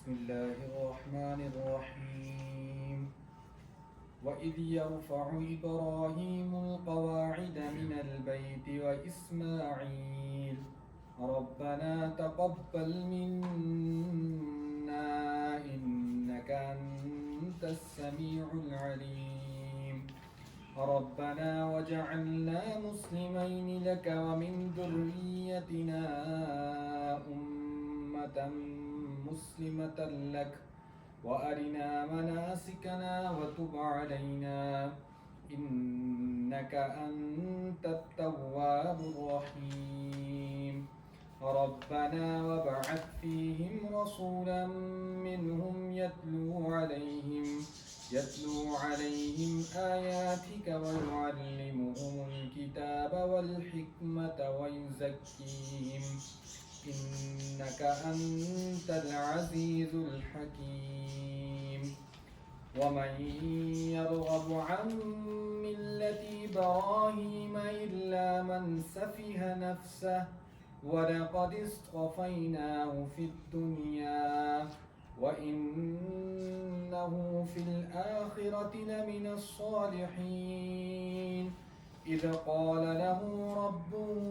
بسم الله الرحمن الرحيم وإذ يرفع إبراهيم القواعد من البيت وإسماعيل ربنا تقبل منا إنك أنت السميع العليم ربنا وجعلنا مسلمين لك ومن ذريتنا أمة مسلمة لك وأرنا مناسكنا وتب علينا إنك أنت التواب الرحيم ربنا وابعث فيهم رسولا منهم يتلو عليهم آياتك ويعلمهم الكتاب والحكمة ويزكيهم إنك أنت العزيز الحكيم ومن يرغب عن ملة إبراهيم إلا من سفه نفسه ولقد اصطفيناه في الدنيا وإنه في الآخرة لمن الصالحين إذ قال له ربه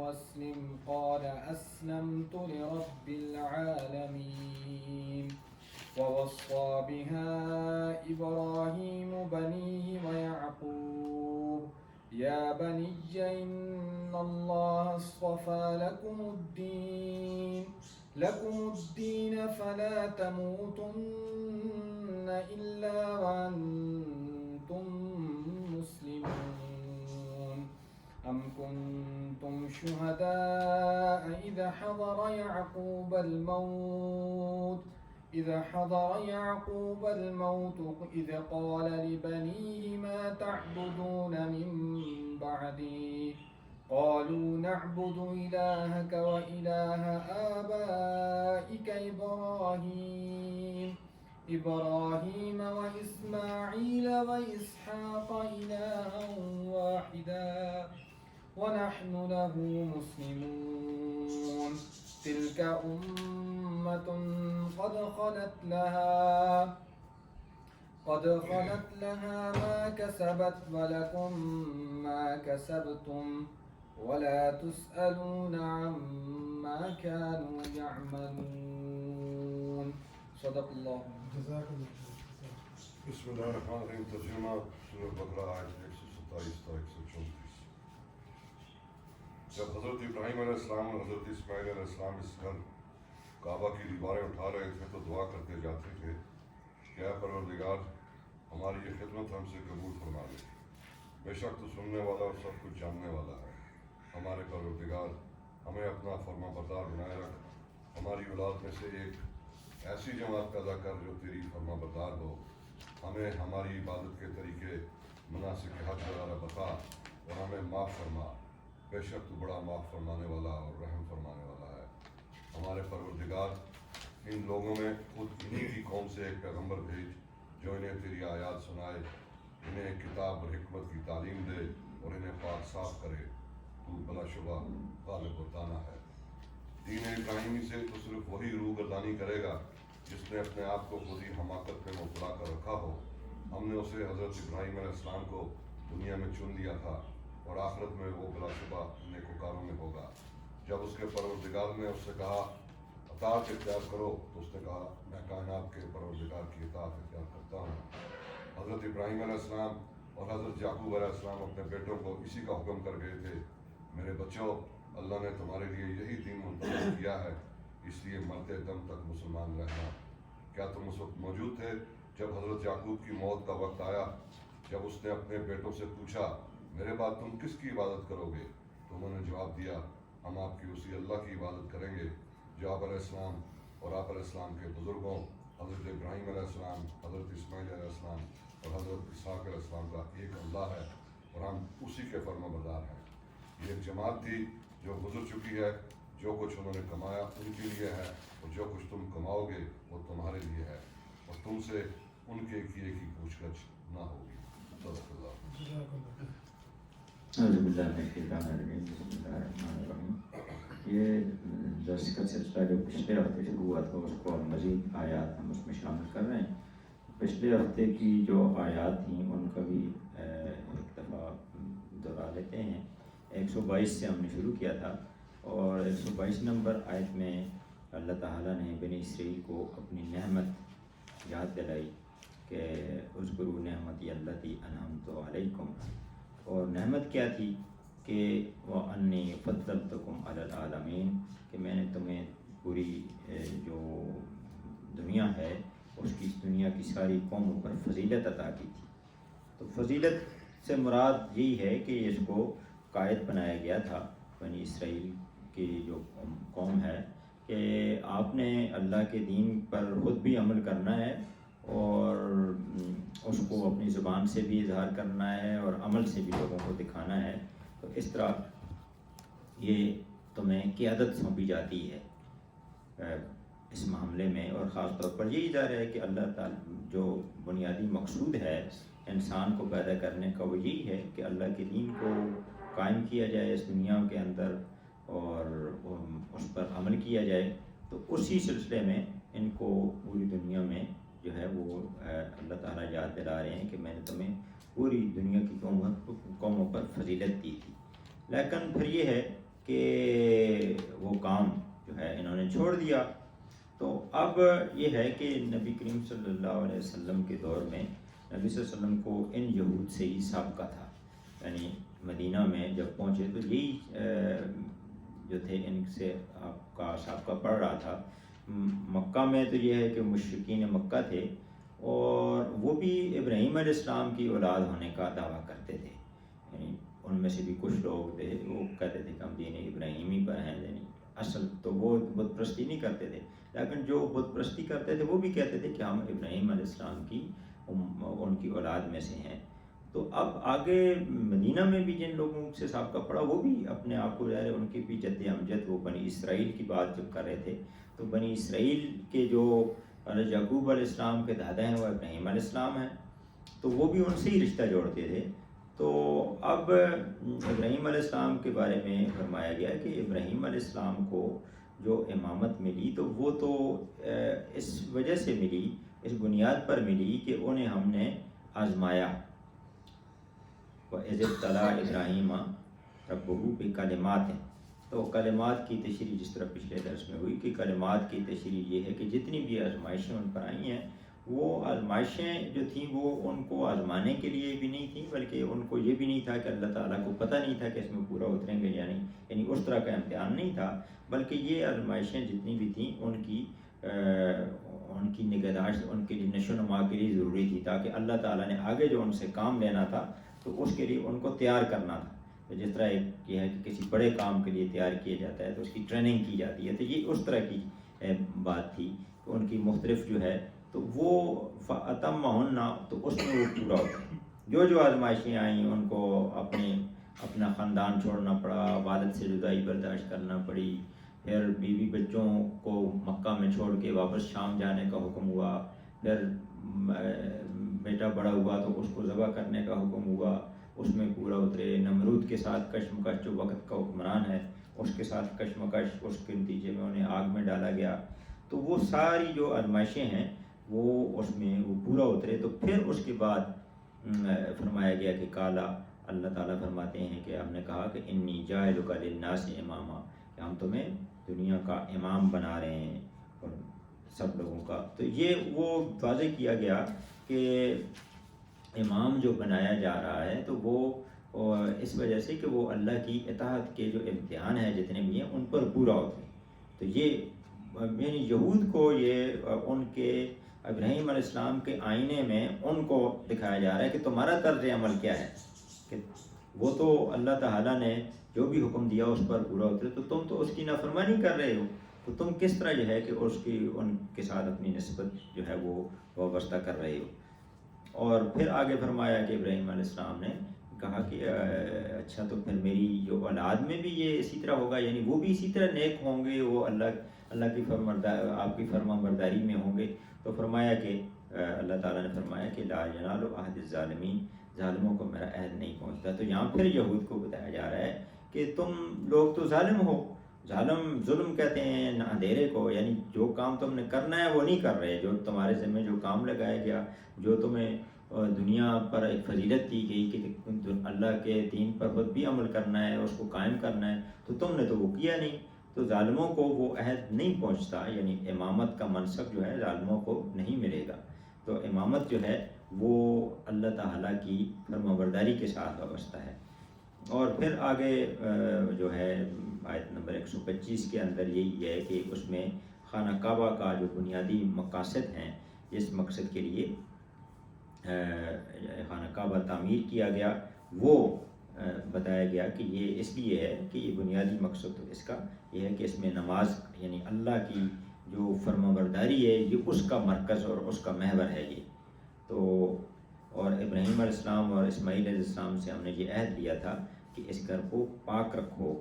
أسلم قال أسلمت لرب العالمين ووصى بها إبراهيم بنيه ويعقوب يا بني إن الله اصطفى لكم الدين فلا تموتن إلا وأنتم مسلمون أم كنتم شهداء إذا حضر يعقوب الموت إذ قال لبنيه ما تعبدون من بعدي قالوا نعبد إلهك وإله آبائك إبراهيم وإسماعيل وإسحاق إلها واحدا ونحن له مسلمون تلك أمة قد خلت لها ما كسبت ولكم ما كسبتم ولا تسألون عما كانوا يعملون صدق الله بسم اللہ الرحمن الرحیم. ترجمہ سورہ بقرہ آیت 127 تا 134. جب حضرت ابراہیم علیہ السلام اور حضرت اسماعیل علیہ السلام اس گھر کعبہ کی دیواریں اٹھا رہے تھے تو دعا کرتے جاتے تھے کہ اے پروردگار ہماری یہ خدمت ہم سے قبول فرما لے. بے شک تو سننے والا اور سب کچھ جاننے والا ہے. ہمارے پروردگار ہمیں اپنا فرما بردار بنائے رکھ. ہماری اولاد میں سے ایک ایسی جماعت پیدا کر جو تیری فرما بردار ہو. ہمیں ہماری عبادت کے طریقے مناسک حج وغیرہ بتا اور ہمیں معاف فرما. بے شک تو بڑا معاف فرمانے والا اور رحم فرمانے والا ہے. ہمارے پروردگار ان لوگوں میں خود انہی کی قوم سے ایک پیغمبر بھیج جو انہیں تیری آیات سنائے, انہیں کتاب اور حکمت کی تعلیم دے اور انہیں پاک صاف کرے. تو بلا شبہ غالب و دانا ہے. دین ابراہیمی سے تو صرف وہی روح گردانی کرے گا جس نے اپنے آپ کو خود ہی حماقت میں مبتلا کر رکھا ہو. ہم نے اسے حضرت ابراہیم علیہ السلام کو دنیا میں چن لیا تھا اور آخرت میں وہ بلا شبہ نیکوکاروں میں ہوگا. جب اس کے پروردگار نے اس سے کہا اطاعت اختیار کرو تو اس نے کہا میں کائنات کے پروردگار کی اطاعت اختیار کرتا ہوں. حضرت ابراہیم علیہ السلام اور حضرت یعقوب علیہ السلام اپنے بیٹوں کو اسی کا حکم کر گئے تھے, میرے بچوں اللہ نے تمہارے لیے یہی دین منتخب کیا ہے, اس لیے مرتے دم تک مسلمان رہنا. کیا تم اس وقت موجود تھے جب حضرت یعقوب کی موت کا وقت آیا, جب اس نے اپنے بیٹوں سے پوچھا میرے بعد تم کس کی عبادت کرو گے؟ تو انہوں نے جواب دیا ہم آپ کی اسی اللہ کی عبادت کریں گے جو آپ علیہ السلام اور آپ علیہ السلام کے بزرگوں حضرت ابراہیم علیہ السلام, حضرت اسماعیل علیہ السلام اور حضرت اسحاق علیہ السلام کا ایک اللہ ہے اور ہم اسی کے فرما بردار ہیں. یہ ایک جماعت تھی جو گزر چکی ہے. جو کچھ انہوں نے کمایا ان کے لیے ہے اور جو کچھ تم کماؤ گے وہ تمہارے لیے ہے اور تم سے ان کے کیے کی پوچھ گچھ نہ ہوگی. صدق اللہ. اعوذ باللہ من الشیطان الرجیم، بسم اللہ الرحمن الرحیم۔ یہ درس کا سلسلہ جو پچھلے ہفتے شروع ہوا تھا اس کو اور مزید آیات ہم اس میں شامل کر رہے ہیں۔ پچھلے ہفتے کی جو آیات تھیں ان کا بھی ایک دفعہ دہرا لیتے ہیں۔ 122 سے ہم نے شروع کیا تھا اور 122 نمبر آیت میں اللہ تعالیٰ نے بنی اسرائیل کو اپنی نعمت یاد دلائی کہ اذکروا نعمتی اللتی انعمت علیکم، اور نعمت کیا تھی کہ وَأَنِّي فَضَّلْتُكُمْ عَلَى الْعَالَمِينَ، کہ میں نے تمہیں پوری جو دنیا ہے اس کی دنیا کی ساری قوموں پر فضیلت عطا کی تھی۔ تو فضیلت سے مراد یہی ہے کہ اس کو قائد بنایا گیا تھا بنی اسرائیل کی جو قوم ہے کہ آپ نے اللہ کے دین پر خود بھی عمل کرنا ہے اور اس کو اپنی زبان سے بھی اظہار کرنا ہے اور عمل سے بھی لوگوں کو دکھانا ہے۔ تو اس طرح یہ تمہیں قیادت سونپی جاتی ہے اس معاملے میں، اور خاص طور پر یہی ظاہر ہے کہ اللہ تعالی جو بنیادی مقصود ہے انسان کو پیدا کرنے کا وہ یہی ہے کہ اللہ کے دین کو قائم کیا جائے اس دنیا کے اندر اور اس پر عمل کیا جائے۔ تو اسی سلسلے میں ان کو پوری دنیا میں جو ہے وہ اللہ تعالیٰ یاد دلا رہے ہیں کہ میں نے تمہیں پوری دنیا کی قوموں پر فضیلت دی تھی، لیکن پھر یہ ہے کہ وہ کام جو ہے انہوں نے چھوڑ دیا۔ تو اب یہ ہے کہ نبی کریم صلی اللہ علیہ وسلم کے دور میں نبی صلی اللہ علیہ وسلم کو ان یہود سے ہی سابقہ تھا، یعنی مدینہ میں جب پہنچے تو یہی جو تھے ان سے آپ کا سابقہ پڑ رہا تھا۔ مکہ میں تو یہ ہے کہ مشرکین مکہ تھے اور وہ بھی ابراہیم علیہ السلام کی اولاد ہونے کا دعویٰ کرتے تھے، یعنی ان میں سے بھی کچھ لوگ تھے وہ کہتے تھے کہ ہم دین ابراہیمی پر ہیں، یعنی اصل تو وہ بت پرستی نہیں کرتے تھے، لیکن جو بت پرستی کرتے تھے وہ بھی کہتے تھے کہ ہم ابراہیم علیہ السلام کی ان کی اولاد میں سے ہیں۔ تو اب آگے مدینہ میں بھی جن لوگوں سے سابقہ پڑا وہ بھی اپنے آپ کو ظاہر ان کی بھی جد امجد وہ بنی اسرائیل کی بات جب کر رہے تھے تو بنی اسرائیل کے جو یعقوب علیہ السلام کے دادا ہیں وہ ابراہیم علیہ السلام ہیں، تو وہ بھی ان سے ہی رشتہ جوڑتے تھے۔ تو اب ابراہیم علیہ السلام کے بارے میں فرمایا گیا کہ ابراہیم علیہ السلام کو جو امامت ملی تو وہ تو اس وجہ سے ملی، اس بنیاد پر ملی کہ انہیں ہم نے آزمایا۔ وَإِذِ ابْتَلَىٰ إِبْرَاهِيمَ رَبُّهُ بِكَلِمَاتٍ، تو کلمات کی تشریح جس طرح پچھلے درس میں ہوئی کہ کلمات کی تشریح یہ ہے کہ جتنی بھی آزمائشیں ان پر آئی ہیں وہ آزمائشیں جو تھیں وہ ان کو آزمانے کے لیے بھی نہیں تھیں، بلکہ ان کو یہ بھی نہیں تھا کہ اللہ تعالیٰ کو پتہ نہیں تھا کہ اس میں پورا اتریں گے یعنی اس طرح کا امتحان نہیں تھا، بلکہ یہ آزمائشیں جتنی بھی تھیں ان کی نگہداشت ان کے لیے نشو و نما کے لیے ضروری تھی، تاکہ اللہ تعالیٰ نے آگے جو ان سے کام لینا تھا تو اس کے لیے ان کو تیار کرنا تھا۔ تو جس طرح یہ ہے کہ کسی بڑے کام کے لیے تیار کیا جاتا ہے تو اس کی ٹریننگ کی جاتی ہے، تو یہ اس طرح کی بات تھی کہ ان کی مختلف جو ہے تو وہ فَأَتَمَّهُنَّ، تو اس میں وہ پورا ہوتا جو آزمائشیں آئیں ان کو اپنا خاندان چھوڑنا پڑا، والد سے جدائی برداشت کرنا پڑی، پھر بیوی بچوں کو مکہ میں چھوڑ کے واپس شام جانے کا حکم ہوا، پھر بیٹا بڑا ہوا تو اس کو ذبح کرنے کا حکم ہوا، اس میں پورا اترے۔ نمرود کے ساتھ کشمکش جو وقت کا حکمران ہے اس کے ساتھ کشمکش، اس کے نتیجے میں انہیں آگ میں ڈالا گیا۔ تو وہ ساری جو آزمائشیں ہیں وہ اس میں وہ پورا اترے، تو پھر اس کے بعد فرمایا گیا کہ کالا، اللہ تعالیٰ فرماتے ہیں کہ ہم نے کہا کہ انی جاعلک للناس اماما، کہ ہم تمہیں دنیا کا امام بنا رہے ہیں اور سب لوگوں کا۔ تو یہ وہ واضح کیا گیا کہ امام جو بنایا جا رہا ہے تو وہ اس وجہ سے کہ وہ اللہ کی اطاعت کے جو امتحان ہیں جتنے بھی ہیں ان پر پورا ہوتے ہیں۔ تو یہ یعنی یہود کو یہ ان کے ابراہیم علیہ السلام کے آئینے میں ان کو دکھایا جا رہا ہے کہ تمہارا طرز عمل کیا ہے، کہ وہ تو اللہ تعالیٰ نے جو بھی حکم دیا اس پر پورا اترے، تو تم تو اس کی نافرمانی کر رہے ہو، تو تم کس طرح جو ہے کہ اس کی ان کے ساتھ اپنی نسبت جو ہے وہ وابستہ کر رہے ہو۔ اور پھر آگے فرمایا کہ ابراہیم علیہ السلام نے کہا کہ اچھا تو پھر میری جو اولاد میں بھی یہ اسی طرح ہوگا، یعنی وہ بھی اسی طرح نیک ہوں گے، وہ اللہ کی آپ کی فرما برداری میں ہوں گے۔ تو فرمایا کہ اللہ تعالیٰ نے فرمایا کہ لا ینال عہد الظالمین، ظالموں کو میرا عہد نہیں پہنچتا. تو یہاں پھر یہود کو بتایا جا رہا ہے کہ تم لوگ تو ظالم ہو. ظلم کہتے ہیں اندھیرے کو، یعنی جو کام تم نے کرنا ہے وہ نہیں کر رہے. جو تمہارے ذمہ جو کام لگایا گیا، جو تمہیں دنیا پر ایک فضیلت دی گئی کہ اللہ کے دین پر خود بھی عمل کرنا ہے، اس کو قائم کرنا ہے، تو تم نے تو وہ کیا نہیں. تو ظالموں کو وہ عہد نہیں پہنچتا، یعنی امامت کا منصب جو ہے ظالموں کو نہیں ملے گا. تو امامت جو ہے وہ اللہ تعالیٰ کی فرمانبرداری کے ساتھ وابستہ ہے. اور پھر آگے جو ہے آیت نمبر 125 کے اندر یہی ہے کہ اس میں خانہ کعبہ کا جو بنیادی مقاصد ہیں، جس مقصد کے لیے خانہ کعبہ تعمیر کیا گیا، وہ بتایا گیا کہ یہ اس لیے ہے کہ یہ بنیادی مقصد اس کا یہ ہے کہ اس میں نماز، یعنی اللہ کی جو فرمانبرداری ہے، یہ اس کا مرکز اور اس کا محور ہے یہ. تو اور ابراہیم علیہ السلام اور اسماعیل علیہ السلام سے ہم نے یہ عہد لیا تھا کہ اس گھر کو پاک رکھو،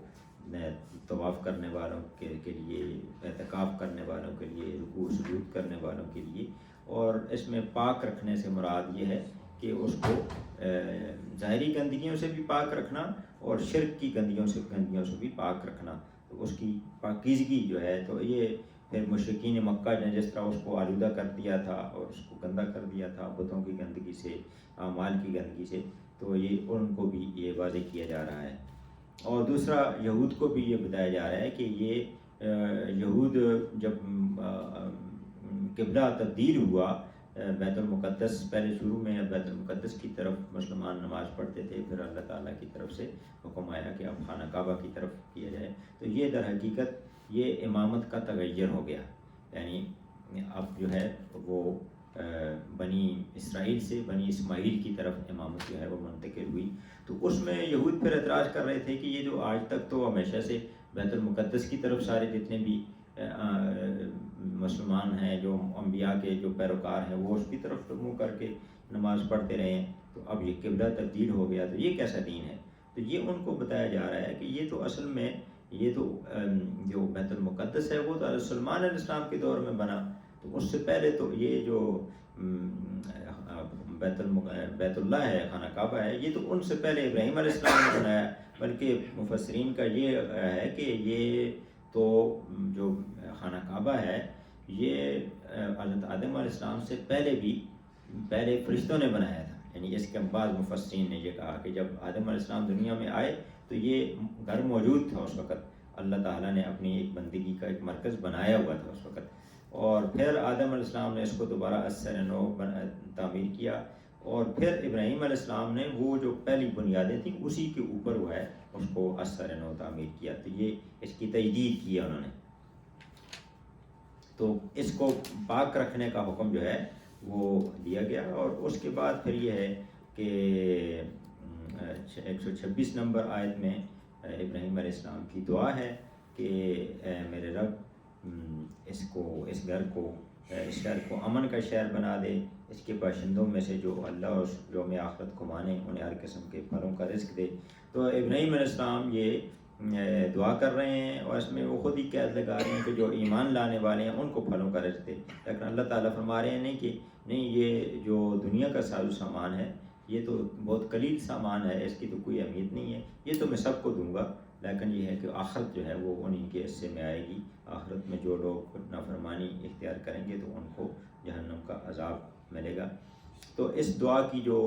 طواف کرنے والوں کے لیے، اعتکاف کرنے والوں کے لیے، رکوع سجود کرنے والوں کے لیے. اور اس میں پاک رکھنے سے مراد یہ ہے کہ اس کو ظاہری گندگیوں سے بھی پاک رکھنا اور شرک کی گندگیوں سے بھی پاک رکھنا. تو اس کی پاکیزگی جو ہے، تو یہ پھر مشرکین مکہ نے جس طرح اس کو آلودہ کر دیا تھا اور اس کو گندہ کر دیا تھا بتوں کی گندگی سے، اعمال کی گندگی سے، تو یہ ان کو بھی یہ واضح کیا جا رہا ہے. اور دوسرا یہود کو بھی یہ بتایا جا رہا ہے کہ یہ یہود جب قبلہ تبدیل ہوا بیت المقدس، پہلے شروع میں بیت المقدس کی طرف مسلمان نماز پڑھتے تھے، پھر اللہ تعالیٰ کی طرف سے حکم آیا کہ اب خانہ کعبہ کی طرف کیا جائے. تو یہ در حقیقت یہ امامت کا تغیر ہو گیا، یعنی اب جو ہے وہ بنی اسرائیل سے بنی اسماعیل کی طرف امامت جو ہے وہ منتقل ہوئی. تو اس میں یہود پھر اعتراض کر رہے تھے کہ یہ جو آج تک تو ہمیشہ سے بیت المقدس کی طرف سارے جتنے بھی مسلمان ہیں، جو انبیاء کے جو پیروکار ہیں، وہ اس کی طرف منہ کر کے نماز پڑھتے رہے ہیں، تو اب یہ قبلہ تبدیل ہو گیا، تو یہ کیسا دین ہے؟ تو یہ ان کو بتایا جا رہا ہے کہ یہ تو اصل میں یہ تو جو بیت المقدس ہے وہ تو سلمان علیہ السلام کے دور میں بنا. تو اس سے پہلے تو یہ جو بیت اللہ ہے، خانہ کعبہ ہے، یہ تو ان سے پہلے ابراہیم علیہ السلام نے بنایا. بلکہ مفسرین کا یہ ہے کہ یہ تو جو خانہ کعبہ ہے یہ حضرت آدم علیہ السلام سے پہلے فرشتوں نے بنایا تھا. یعنی اس کے بعد مفسرین نے یہ کہا کہ جب آدم علیہ السلام دنیا میں آئے تو یہ گھر موجود تھا اس وقت، اللہ تعالیٰ نے اپنی ایک بندگی کا ایک مرکز بنایا ہوا تھا اس وقت. اور پھر آدم علیہ السلام نے اس کو دوبارہ اثر نو تعمیر کیا، اور پھر ابراہیم علیہ السلام نے وہ جو پہلی بنیادیں تھیں اسی کے اوپر وہ ہے اس کو اثر نو تعمیر کیا. تو یہ اس کی تجدید کیا انہوں نے. تو اس کو پاک رکھنے کا حکم جو ہے وہ دیا گیا. اور اس کے بعد پھر یہ ہے کہ 126 نمبر آیت میں ابراہیم علیہ السلام کی دعا ہے کہ اے میرے رب اس گھر کو، اس شہر کو امن کا شہر بنا دے، اس کے باشندوں میں سے جو اللہ اور یوم آخرت کو مانے انہیں ہر قسم کے پھلوں کا رزق دے. تو ابراہیم علیہ السلام یہ دعا کر رہے ہیں اور اس میں وہ خود ہی قید لگا رہے ہیں کہ جو ایمان لانے والے ہیں ان کو پھلوں کا رزق دے. لیکن اللہ تعالیٰ فرما رہے ہیں کہ نہیں، یہ جو دنیا کا ساز و سامان ہے یہ تو بہت قلیل سامان ہے، اس کی تو کوئی اہمیت نہیں ہے، یہ تو میں سب کو دوں گا. لیکن یہ ہے کہ آخرت جو ہے وہ انہیں کے حصے میں آئے گی. آخرت میں جو لوگ نافرمانی اختیار کریں گے تو ان کو جہنم کا عذاب ملے گا. تو اس دعا کی جو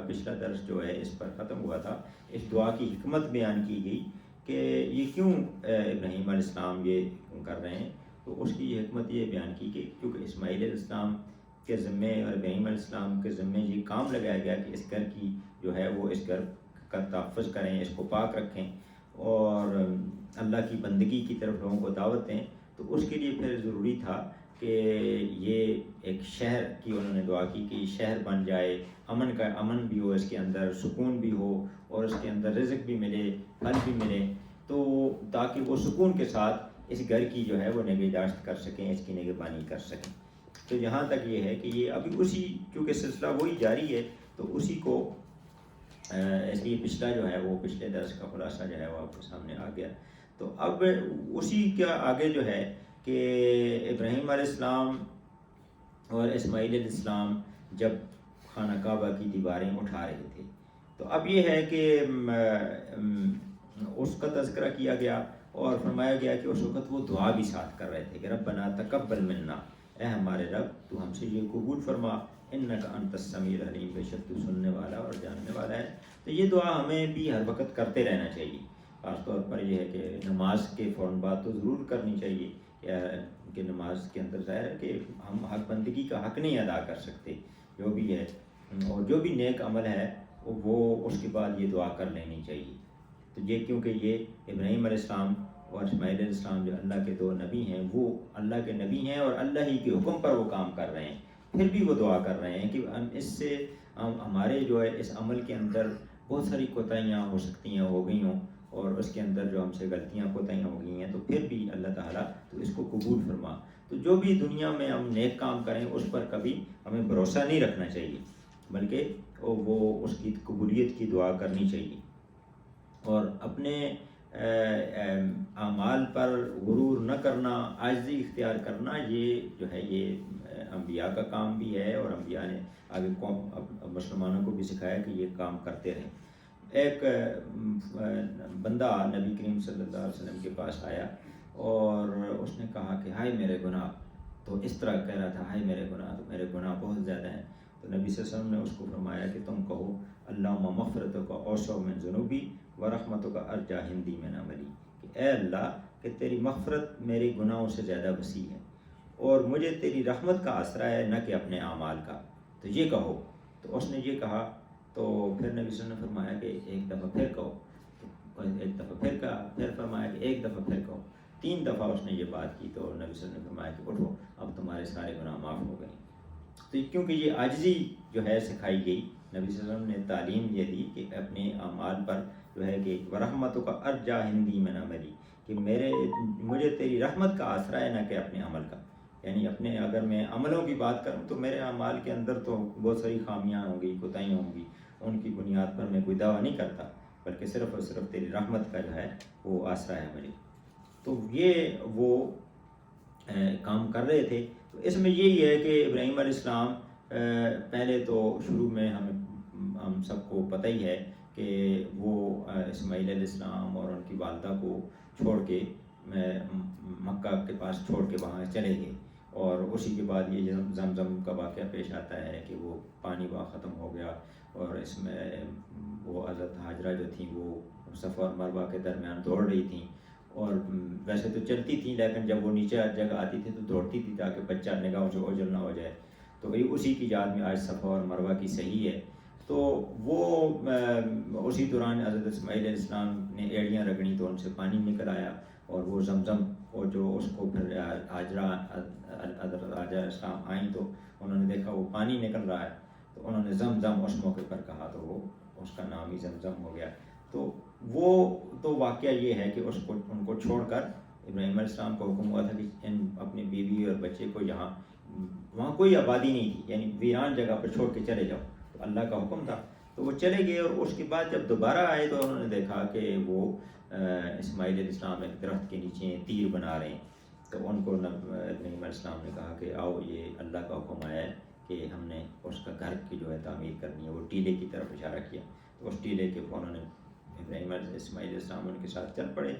پچھلا درس جو ہے اس پر ختم ہوا تھا، اس دعا کی حکمت بیان کی گئی کہ یہ کیوں ابراہیم علیہ السلام یہ کر رہے ہیں. تو اس کی حکمت یہ بیان کی کہ کیونکہ اسماعیل علیہ السلام کے ذمے اور ابراہیم علیہ السلام کے ذمے یہ کام لگایا گیا کہ اس گھر کی جو ہے وہ اس گھر کا تحفظ کریں، اس کو پاک رکھیں اور اللہ کی بندگی کی طرف لوگوں کو دعوت دیں. تو اس کے لیے پھر ضروری تھا کہ یہ ایک شہر کی انہوں نے دعا کی کہ یہ شہر بن جائے، امن بھی ہو، اس کے اندر سکون بھی ہو اور اس کے اندر رزق بھی ملے، پھل بھی ملے، تو تاکہ وہ سکون کے ساتھ اس گھر کی جو ہے وہ نگہداشت کر سکیں، اس کی نگہبانی کر سکیں. تو یہاں تک یہ ہے کہ یہ ابھی اسی چونکہ سلسلہ وہی جاری ہے تو اسی کو اس لیے پچھلا جو ہے وہ پچھلے درس کا خلاصہ جو ہے وہ آپ کے سامنے آ گیا. تو اب اسی کا آگے جو ہے کہ ابراہیم علیہ السلام اور اسماعیل علیہ السلام جب خانہ کعبہ کی دیواریں اٹھا رہے تھے تو اب یہ ہے کہ اس کا تذکرہ کیا گیا اور فرمایا گیا کہ اس وقت وہ دعا بھی ساتھ کر رہے تھے کہ ربنا تقبل منا، اے ہمارے رب تو ہم سے یہ قبول فرما، انک انت السمیع العلیم، بے شک تو سننے والا اور جاننے والا ہے۔ تو یہ دعا ہمیں بھی ہر وقت کرتے رہنا چاہیے، خاص طور پر یہ ہے کہ نماز کے فوراً بعد تو ضرور کرنی چاہیے کہ نماز کے اندر ظاہر ہے کہ ہم حق بندگی کا حق نہیں ادا کر سکتے جو بھی ہے، اور جو بھی نیک عمل ہے وہ اس کے بعد یہ دعا کر لینی چاہیے۔ تو یہ کیونکہ یہ ابراہیم علیہ السلام اور اسماعیل علیہ السلام جو اللہ کے دو نبی ہیں، وہ اللہ کے نبی ہیں اور اللہ ہی کے حکم پر وہ کام کر رہے ہیں، پھر بھی وہ دعا کر رہے ہیں کہ اس سے ہمارے جو ہے اس عمل کے اندر بہت ساری کوتاہیاں ہو سکتی ہیں، ہو گئی ہوں، اور اس کے اندر جو ہم سے غلطیاں کوتاہیاں ہو گئی ہیں، تو پھر بھی اللہ تعالیٰ تو اس کو قبول فرما۔ تو جو بھی دنیا میں ہم نیک کام کریں اس پر کبھی ہمیں بھروسہ نہیں رکھنا چاہیے، بلکہ وہ اس کی قبولیت کی دعا کرنی چاہیے، اور اپنے اعمال پر غرور نہ کرنا، عاجزی اختیار کرنا، یہ جو ہے یہ انبیاء کا کام بھی ہے، اور انبیاء نے آگے مسلمانوں کو بھی سکھایا کہ یہ کام کرتے رہیں۔ ایک بندہ نبی کریم صلی اللہ علیہ وسلم کے پاس آیا اور اس نے کہا کہ ہائے میرے گناہ، تو اس طرح کہہ رہا تھا ہائے میرے گناہ، تو میرے گناہ بہت زیادہ ہیں۔ تو نبی صلی اللہ علیہ وسلم نے اس کو فرمایا کہ تم کہو اللہم مغفرتک اوسع من ذنوبی ورحمتک ارجا ہندی من عملی، کہ اے اللہ کہ تیری مغفرت میرے گناہوں سے زیادہ وسیع ہے، اور مجھے تیری رحمت کا آسرا ہے نہ کہ اپنے اعمال کا، تو یہ کہو۔ تو اس نے یہ کہا، تو پھر نبی صلی اللہ علیہ وسلم نے فرمایا کہ ایک دفعہ پھر کہو، تو ایک دفعہ پھر کہا، پھر فرمایا کہ ایک دفعہ پھر کہو، 3 دفعہ اس نے یہ بات کی، تو نبی صلی اللہ علیہ وسلم نے فرمایا کہ اٹھو اب تمہارے سارے گناہ معاف ہو گئے۔ تو کیونکہ یہ عاجزی جو ہے سکھائی گئی، نبی صلی اللہ علیہ وسلم نے تعلیم یہ دی کہ اپنے اعمال پر جو ہے کہ ورحمتوں کا ارجا ہندی من عملی، کہ مجھے تیری رحمت کا آسرا ہے نہ کہ اپنے عمل کا، یعنی اپنے اگر میں عملوں کی بات کروں تو میرے اعمال کے اندر تو بہت ساری خامیاں ہوں گی، کوتاہیاں ہوں گی، ان کی بنیاد پر میں کوئی دعویٰ نہیں کرتا، بلکہ صرف اور صرف تیری رحمت کا جو ہے وہ آسرا ہے مجھے۔ تو یہ وہ کام کر رہے تھے۔ تو اس میں یہی ہے کہ ابراہیم علیہ السلام پہلے تو شروع میں ہم سب کو پتہ ہی ہے کہ وہ اسماعیل علیہ السلام اور ان کی والدہ کو چھوڑ کے مکہ کے پاس چھوڑ کے وہاں چلے گئے، اور اسی کے بعد یہ زمزم کا واقعہ پیش آتا ہے کہ وہ پانی وہاں ختم ہو گیا، اور اس میں وہ حضرت ہاجرہ جو تھیں وہ صفا اور مروہ کے درمیان دوڑ رہی تھیں، اور ویسے تو چلتی تھیں لیکن جب وہ نیچے جگہ آتی تھی تو دوڑتی تھی تاکہ بچہ نگاہوں سے اوجھل نہ ہو جائے۔ تو وہی اسی کی یاد میں آج صفا اور مروہ کی صحیح ہے۔ تو وہ اسی دوران حضرت اسماعیل علیہ السلام نے ایڑیاں رگڑیں تو ان سے پانی نکل آیا، اور وہ زمزم، اور جو اس کو پھر حضرت علیہ السلام آئیں تو انہوں نے دیکھا وہ پانی نکل رہا ہے، تو انہوں نے زمزم اس موقع پر کہا، تو وہ اس کا نام ہی زمزم ہو گیا۔ تو وہ تو واقعہ یہ ہے کہ ان کو چھوڑ کر ابراہیم علیہ السلام کو حکم ہوا تھا کہ اپنی بیوی اور بچے کو وہاں کوئی آبادی نہیں تھی، یعنی ویران جگہ پر چھوڑ کے چلے جاؤ، تو اللہ کا حکم تھا، تو وہ چلے گئے۔ اور اس کے بعد جب دوبارہ آئے تو انہوں نے دیکھا کہ وہ اسماعیل علیہ السلام ایک درخت کے نیچے تیر بنا رہے ہیں، تو ان کو ابراہیم علیہ السلام نے کہا کہ آؤ، یہ اللہ کا حکم آیا ہے کہ ہم نے اس کا گھر کی جو ہے تعمیر کرنی ہے۔ وہ ٹیلے کی طرف اشارہ کیا، تو اس ٹیلے کے انہوں نے اسماعیل علیہ السلام ان کے ساتھ چل پڑے،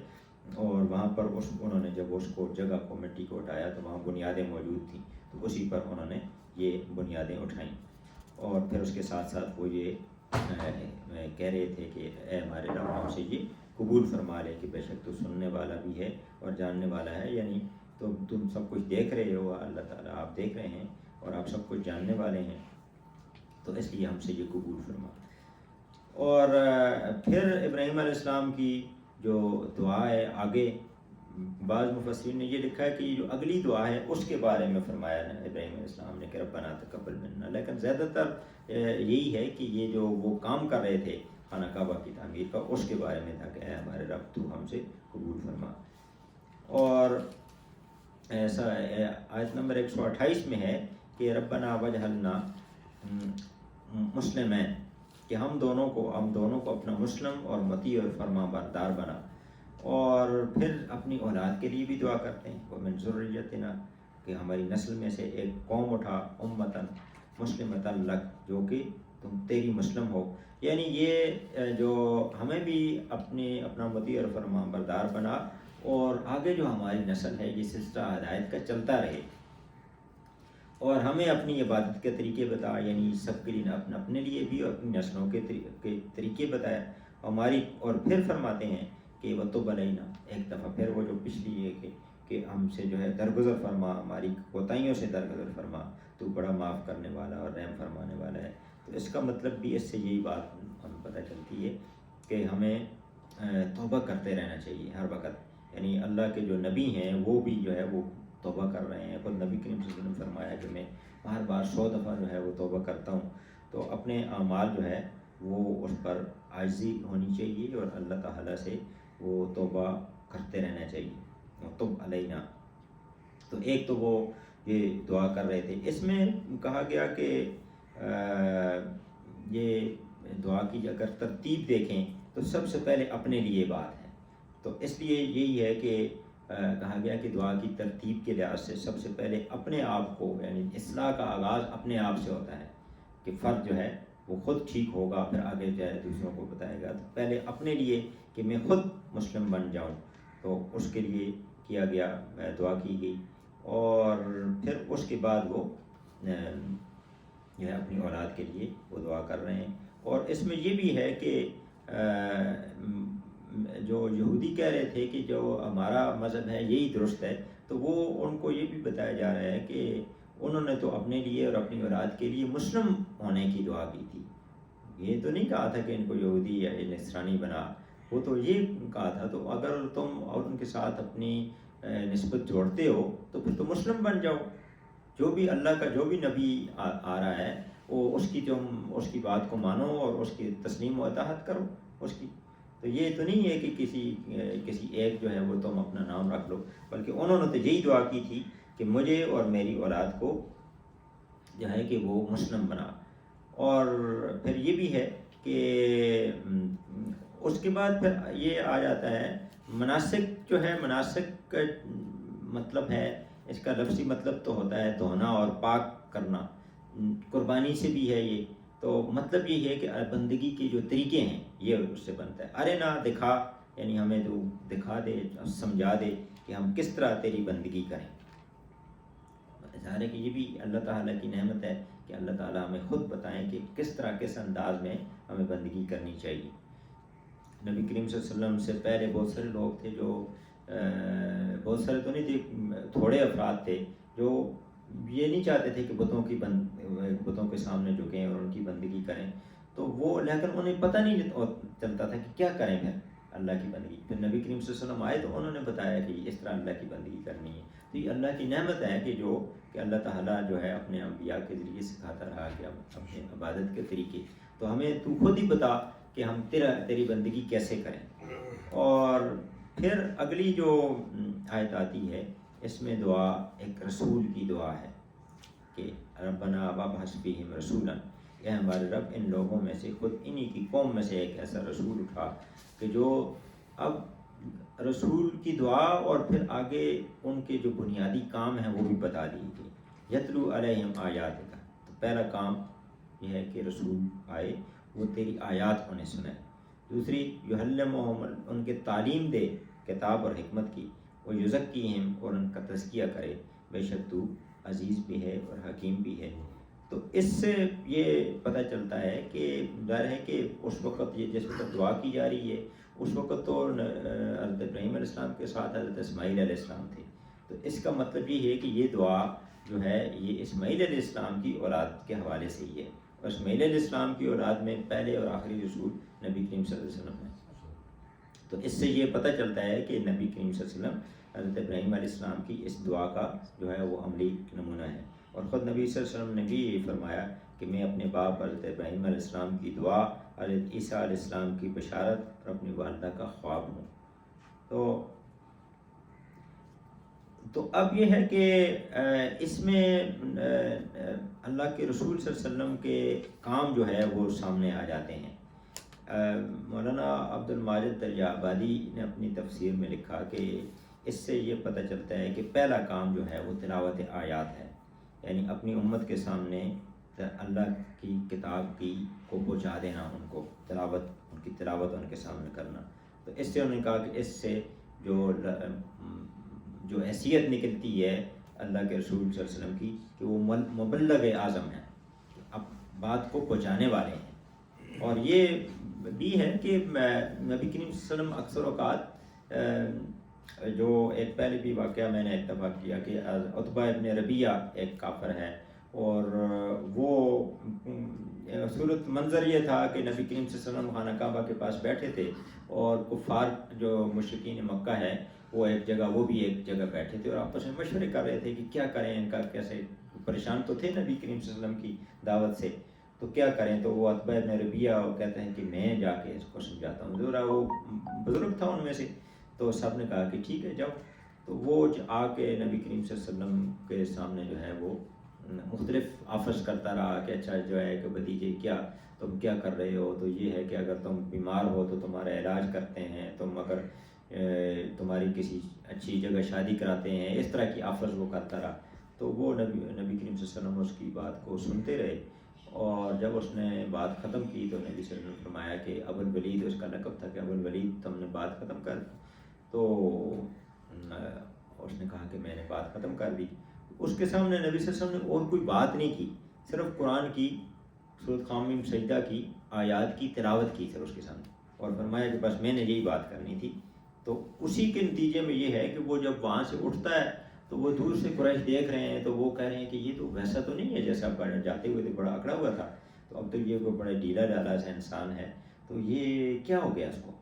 اور وہاں پر انہوں نے جب اس کو جگہ کو مٹی کو اٹھایا تو وہاں بنیادیں موجود تھیں، تو اسی پر انہوں نے یہ بنیادیں اٹھائیں، اور پھر اس کے ساتھ ساتھ وہ یہ کہہ رہے تھے کہ اے ہمارے رب ہم سے یہ قبول فرما لے کہ بے شک تو سننے والا بھی ہے اور جاننے والا ہے، یعنی تو تم سب کچھ دیکھ رہے ہو، اللہ تعالیٰ آپ دیکھ رہے ہیں اور آپ سب کچھ جاننے والے ہیں، تو اس لیے ہم سے یہ قبول فرما۔ اور پھر ابراہیم علیہ السلام کی جو دعا ہے، آگے بعض مفسرین نے یہ لکھا ہے کہ یہ جو اگلی دعا ہے اس کے بارے میں فرمایا ہے ابراہیم علیہ السلام نے کہ ربنا تقبل منا، لیکن زیادہ تر یہی ہے کہ یہ جو وہ کام کر رہے تھے خانہ کعبہ کی تعمیر کا، اس کے بارے میں تھا کہ اے ہمارے رب تو ہم سے قبول فرما۔ اور ایسا آیت نمبر 128 میں ہے کہ ربنا وجعلنا مسلمین، کہ ہم دونوں کو اپنا مسلم اور مطیع اور فرما بردار بنا، اور پھر اپنی اولاد کے لیے بھی دعا کرتے ہیں ومن ذریتنا، کہ ہماری نسل میں سے ایک قوم اٹھا امتن مسلمۃ لک، جو کہ تیری مسلم ہو. یعنی یہ جو ہمیں بھی اپنا مطیع اور فرما بردار بنا، اور آگے جو ہماری نسل ہے یہ سلسلہ ہدایت کا چلتا رہے، اور ہمیں اپنی عبادت کے طریقے بتا، یعنی سب کے لیے اپنے لیے بھی اور اپنی نسلوں کے طریقے بتائے ہماری. اور پھر فرماتے ہیں کہ وَتُبْ عَلَيْنَا، ایک دفعہ پھر وہ جو پچھلی ہے کہ ہم سے جو ہے درگزر فرما، ہماری کوتاہیوں سے درگزر فرما، تو بڑا معاف کرنے والا اور رحم فرمانے والا ہے. تو اس کا مطلب بھی اس سے یہی بات ہمیں پتہ چلتی ہے کہ ہمیں توبہ کرتے رہنا چاہیے ہر وقت. یعنی اللہ کے جو نبی ہیں وہ بھی جو ہے وہ توبہ کر رہے ہیں. خود نبی کریم صلی اللہ علیہ وسلم نے فرمایا کہ میں بار بار 100 دفعہ جو ہے وہ توبہ کرتا ہوں. تو اپنے اعمال جو ہے وہ اس پر عاجزی ہونی چاہیے اور اللہ تعالیٰ سے وہ توبہ کرتے رہنا چاہیے. وَتُبْ عَلَيْنَا. تو ایک تو وہ یہ دعا کر رہے تھے. اس میں کہا گیا کہ یہ دعا کی اگر ترتیب دیکھیں تو سب سے پہلے اپنے لیے بات ہے. تو اس لیے یہی ہے کہ کہا گیا کہ دعا کی ترتیب کے لحاظ سے سب سے پہلے اپنے آپ کو، یعنی اصلاح کا آغاز اپنے آپ سے ہوتا ہے کہ فرد جو ہے وہ خود ٹھیک ہوگا، پھر آگے جو ہے دوسروں کو بتائے گا. تو پہلے اپنے لیے کہ میں خود مسلم بن جاؤں، تو اس کے لیے کیا گیا، دعا کی گئی. اور پھر اس کے بعد وہ جو ہے اپنی اولاد کے لیے وہ دعا کر رہے ہیں. اور اس میں یہ بھی ہے کہ جو یہودی کہہ رہے تھے کہ جو ہمارا مذہب ہے یہی درست ہے، تو وہ ان کو یہ بھی بتایا جا رہا ہے کہ انہوں نے تو اپنے لیے اور اپنی اولاد کے لیے مسلم ہونے کی دعا کی تھی. یہ تو نہیں کہا تھا کہ ان کو یہودی یا نصرانی بنا، وہ تو یہ کہا تھا تو اگر تم اور ان کے ساتھ اپنی نسبت جوڑتے ہو تو پھر تو مسلم بن جاؤ. جو بھی اللہ کا جو بھی نبی آ رہا ہے وہ اس کی بات کو مانو اور اس کی تسلیم و اطاعت کرو اس کی. تو یہ تو نہیں ہے کہ کسی ایک جو ہے وہ تم اپنا نام رکھ لو، بلکہ انہوں نے تو یہی دعا کی تھی کہ مجھے اور میری اولاد کو جو ہے کہ وہ مسلم بنا. اور پھر یہ بھی ہے کہ اس کے بعد پھر یہ آ جاتا ہے مناسک جو ہے، مناسک کا مطلب ہے، اس کا لفظی مطلب تو ہوتا ہے دھونا اور پاک کرنا. قربانی سے بھی ہے یہ. تو مطلب یہ ہے کہ بندگی کے جو طریقے ہیں یہ اس سے بنتا ہے. ارے نہ دکھا، یعنی ہمیں تو دکھا دے، سمجھا دے کہ ہم کس طرح تیری بندگی کریں. ظاہر ہے کہ یہ بھی اللہ تعالیٰ کی نعمت ہے کہ اللہ تعالیٰ ہمیں خود بتائیں کہ کس طرح، کس انداز میں ہمیں بندگی کرنی چاہیے. نبی کریم صلی اللہ علیہ وسلم سے پہلے بہت سارے لوگ تھے جو بہت سارے تو نہیں تھے، تھوڑے افراد تھے جو یہ نہیں چاہتے تھے کہ بتوں کے سامنے جھکیں اور ان کی بندگی کریں. تو وہ لیکن انہیں پتہ نہیں چلتا تھا کہ کیا کریں پھر اللہ کی بندگی. پھر نبی کریم صلی اللہ علیہ وسلم آئے تو انہوں نے بتایا کہ اس طرح اللہ کی بندگی کرنی ہے. تو یہ اللہ کی نعمت ہے کہ اللہ تعالیٰ جو ہے اپنے انبیاء کے ذریعے سکھاتا رہا کہ اپنے عبادت کے طریقے. تو ہمیں تو خود ہی بتا کہ ہم تیری بندگی کیسے کریں. اور پھر اگلی جو آیت آتی ہے اس میں دعا ایک رسول کی دعا ہے کہ ربنا وابعث فیہم رسولا، اے ہمارے رب ان لوگوں میں سے، خود انہی کی قوم میں سے ایک ایسا رسول اٹھا کہ جو اب رسول کی دعا اور پھر آگے ان کے جو بنیادی کام ہیں وہ بھی بتا دیے گئے. یتلو علیہم آیاتک، تو پہلا کام یہ ہے کہ رسول آئے وہ تیری آیات انہیں سنائے. دوسری یعلمہم، ان کے تعلیم دے کتاب اور حکمت کی. وہ یزکیہم، اور ان کا تزکیہ کرے، بے شک تو عزیز بھی ہے اور حکیم بھی ہے. تو اس سے یہ پتہ چلتا ہے کہ ظاہر ہے کہ اس وقت یہ جس وقت دعا کی جا رہی ہے اس وقت تو حضرت ابراہیم علیہ السلام کے ساتھ حضرت اسماعیل علیہ السلام تھے. تو اس کا مطلب یہ ہے کہ یہ دعا جو ہے یہ اسماعیل علیہ السلام کی اولاد کے حوالے سے ہی ہے. اور اسماعیل علیہ السلام کی اولاد میں پہلے اور آخری رسول نبی کریم صلی اللہ علیہ وسلم ہے. تو اس سے یہ پتہ چلتا ہے کہ نبی کریم صلی اللہ علیہ وسلم حضرت ابراہیم علیہ السلام کی اس دعا کا جو ہے وہ عملی نمونہ ہے. اور خود نبی صلی اللہ علیہ وسلم نے بھی یہ فرمایا کہ میں اپنے باپ حضرت ابراہیم علیہ السلام کی دعا، حضرت عیسیٰ علیہ السلام کی بشارت اور اپنی والدہ کا خواب ہوں. تو اب یہ ہے کہ اس میں اللہ کے رسول صلی اللہ علیہ وسلم کے کام جو ہے وہ سامنے آ جاتے ہیں. مولانا عبد الماجد دریا آبادی نے اپنی تفسیر میں لکھا کہ اس سے یہ پتہ چلتا ہے کہ پہلا کام جو ہے وہ تلاوت آیات ہے، یعنی اپنی امت کے سامنے اللہ کی کتاب کی کو پہنچا دینا، ان کو ان کی تلاوت ان کے سامنے کرنا. تو اس سے انہوں نے کہا کہ اس سے جو حیثیت نکلتی ہے اللہ کے رسول صلی اللہ علیہ وسلم کی کہ وہ مبلغ اعظم ہیں، اب بات کو پہنچانے والے ہیں. اور یہ بھی ہے کہ نبی کریم صلی اللہ علیہ وسلم اکثر اوقات جو ایک پہلے بھی واقعہ میں نے اتفاق کیا کہ عتبہ ابن ربیعہ ایک کافر ہے، اور وہ صورت منظر یہ تھا کہ نبی کریم صلی اللہ علیہ وسلم خانہ کعبہ کے پاس بیٹھے تھے، اور کفار جو مشرکین مکہ ہے وہ بھی ایک جگہ بیٹھے تھے، اور آپس میں مشورے کر رہے تھے کہ کیا کریں، ان کا کیسے، پریشان تو تھے نبی کریم صلی اللہ علیہ وسلم کی دعوت سے، تو کیا کریں. تو وہ عتبہ ابن ربیعہ وہ کہتے ہیں کہ میں جا کے اس کو سمجھاتا ہوں. ذرا وہ بزرگ تھا ان میں سے، تو سب نے کہا کہ ٹھیک ہے جاؤ. تو وہ آ کے نبی کریم صلی اللہ علیہ وسلم کے سامنے جو ہے وہ مختلف آفرز کرتا رہا کہ اچھا جو ہے کہ بھتیجے تم کیا کر رہے ہو، تو یہ ہے کہ اگر تم بیمار ہو تو تمہارا علاج کرتے ہیں، تم اگر تمہاری کسی اچھی جگہ شادی کراتے ہیں، اس طرح کی آفرز وہ کرتا رہا. تو وہ نبی کریم صلی اللہ علیہ وسلم اس کی بات کو سنتے رہے، اور جب اس نے بات ختم کی تو نبی صلی اللہ علیہ وسلم نے فرمایا کہ ابو الولید، اس کا لقب تھا کہ ابو الولید تم نے بات ختم کر. تو اس نے کہا کہ میں نے بات ختم کر دی. اس کے سامنے نبی صلی اللہ علیہ وسلم نے اور کوئی بات نہیں کی، صرف قرآن کی سورۃ خامیم سجدہ کی آیات کی تلاوت کی صرف اس کے سامنے، اور فرمایا کہ بس میں نے یہی بات کرنی تھی. تو اسی کے نتیجے میں یہ ہے کہ وہ جب وہاں سے اٹھتا ہے تو وہ دور سے قریش دیکھ رہے ہیں، تو وہ کہہ رہے ہیں کہ یہ تو ویسا تو نہیں ہے جیسا جاتے ہوئے تو بڑا اکڑا ہوا تھا، تو اب تو یہ کوئی بڑا ڈھیلا ڈالا سا انسان ہے، تو یہ کیا ہو گیا اس کو.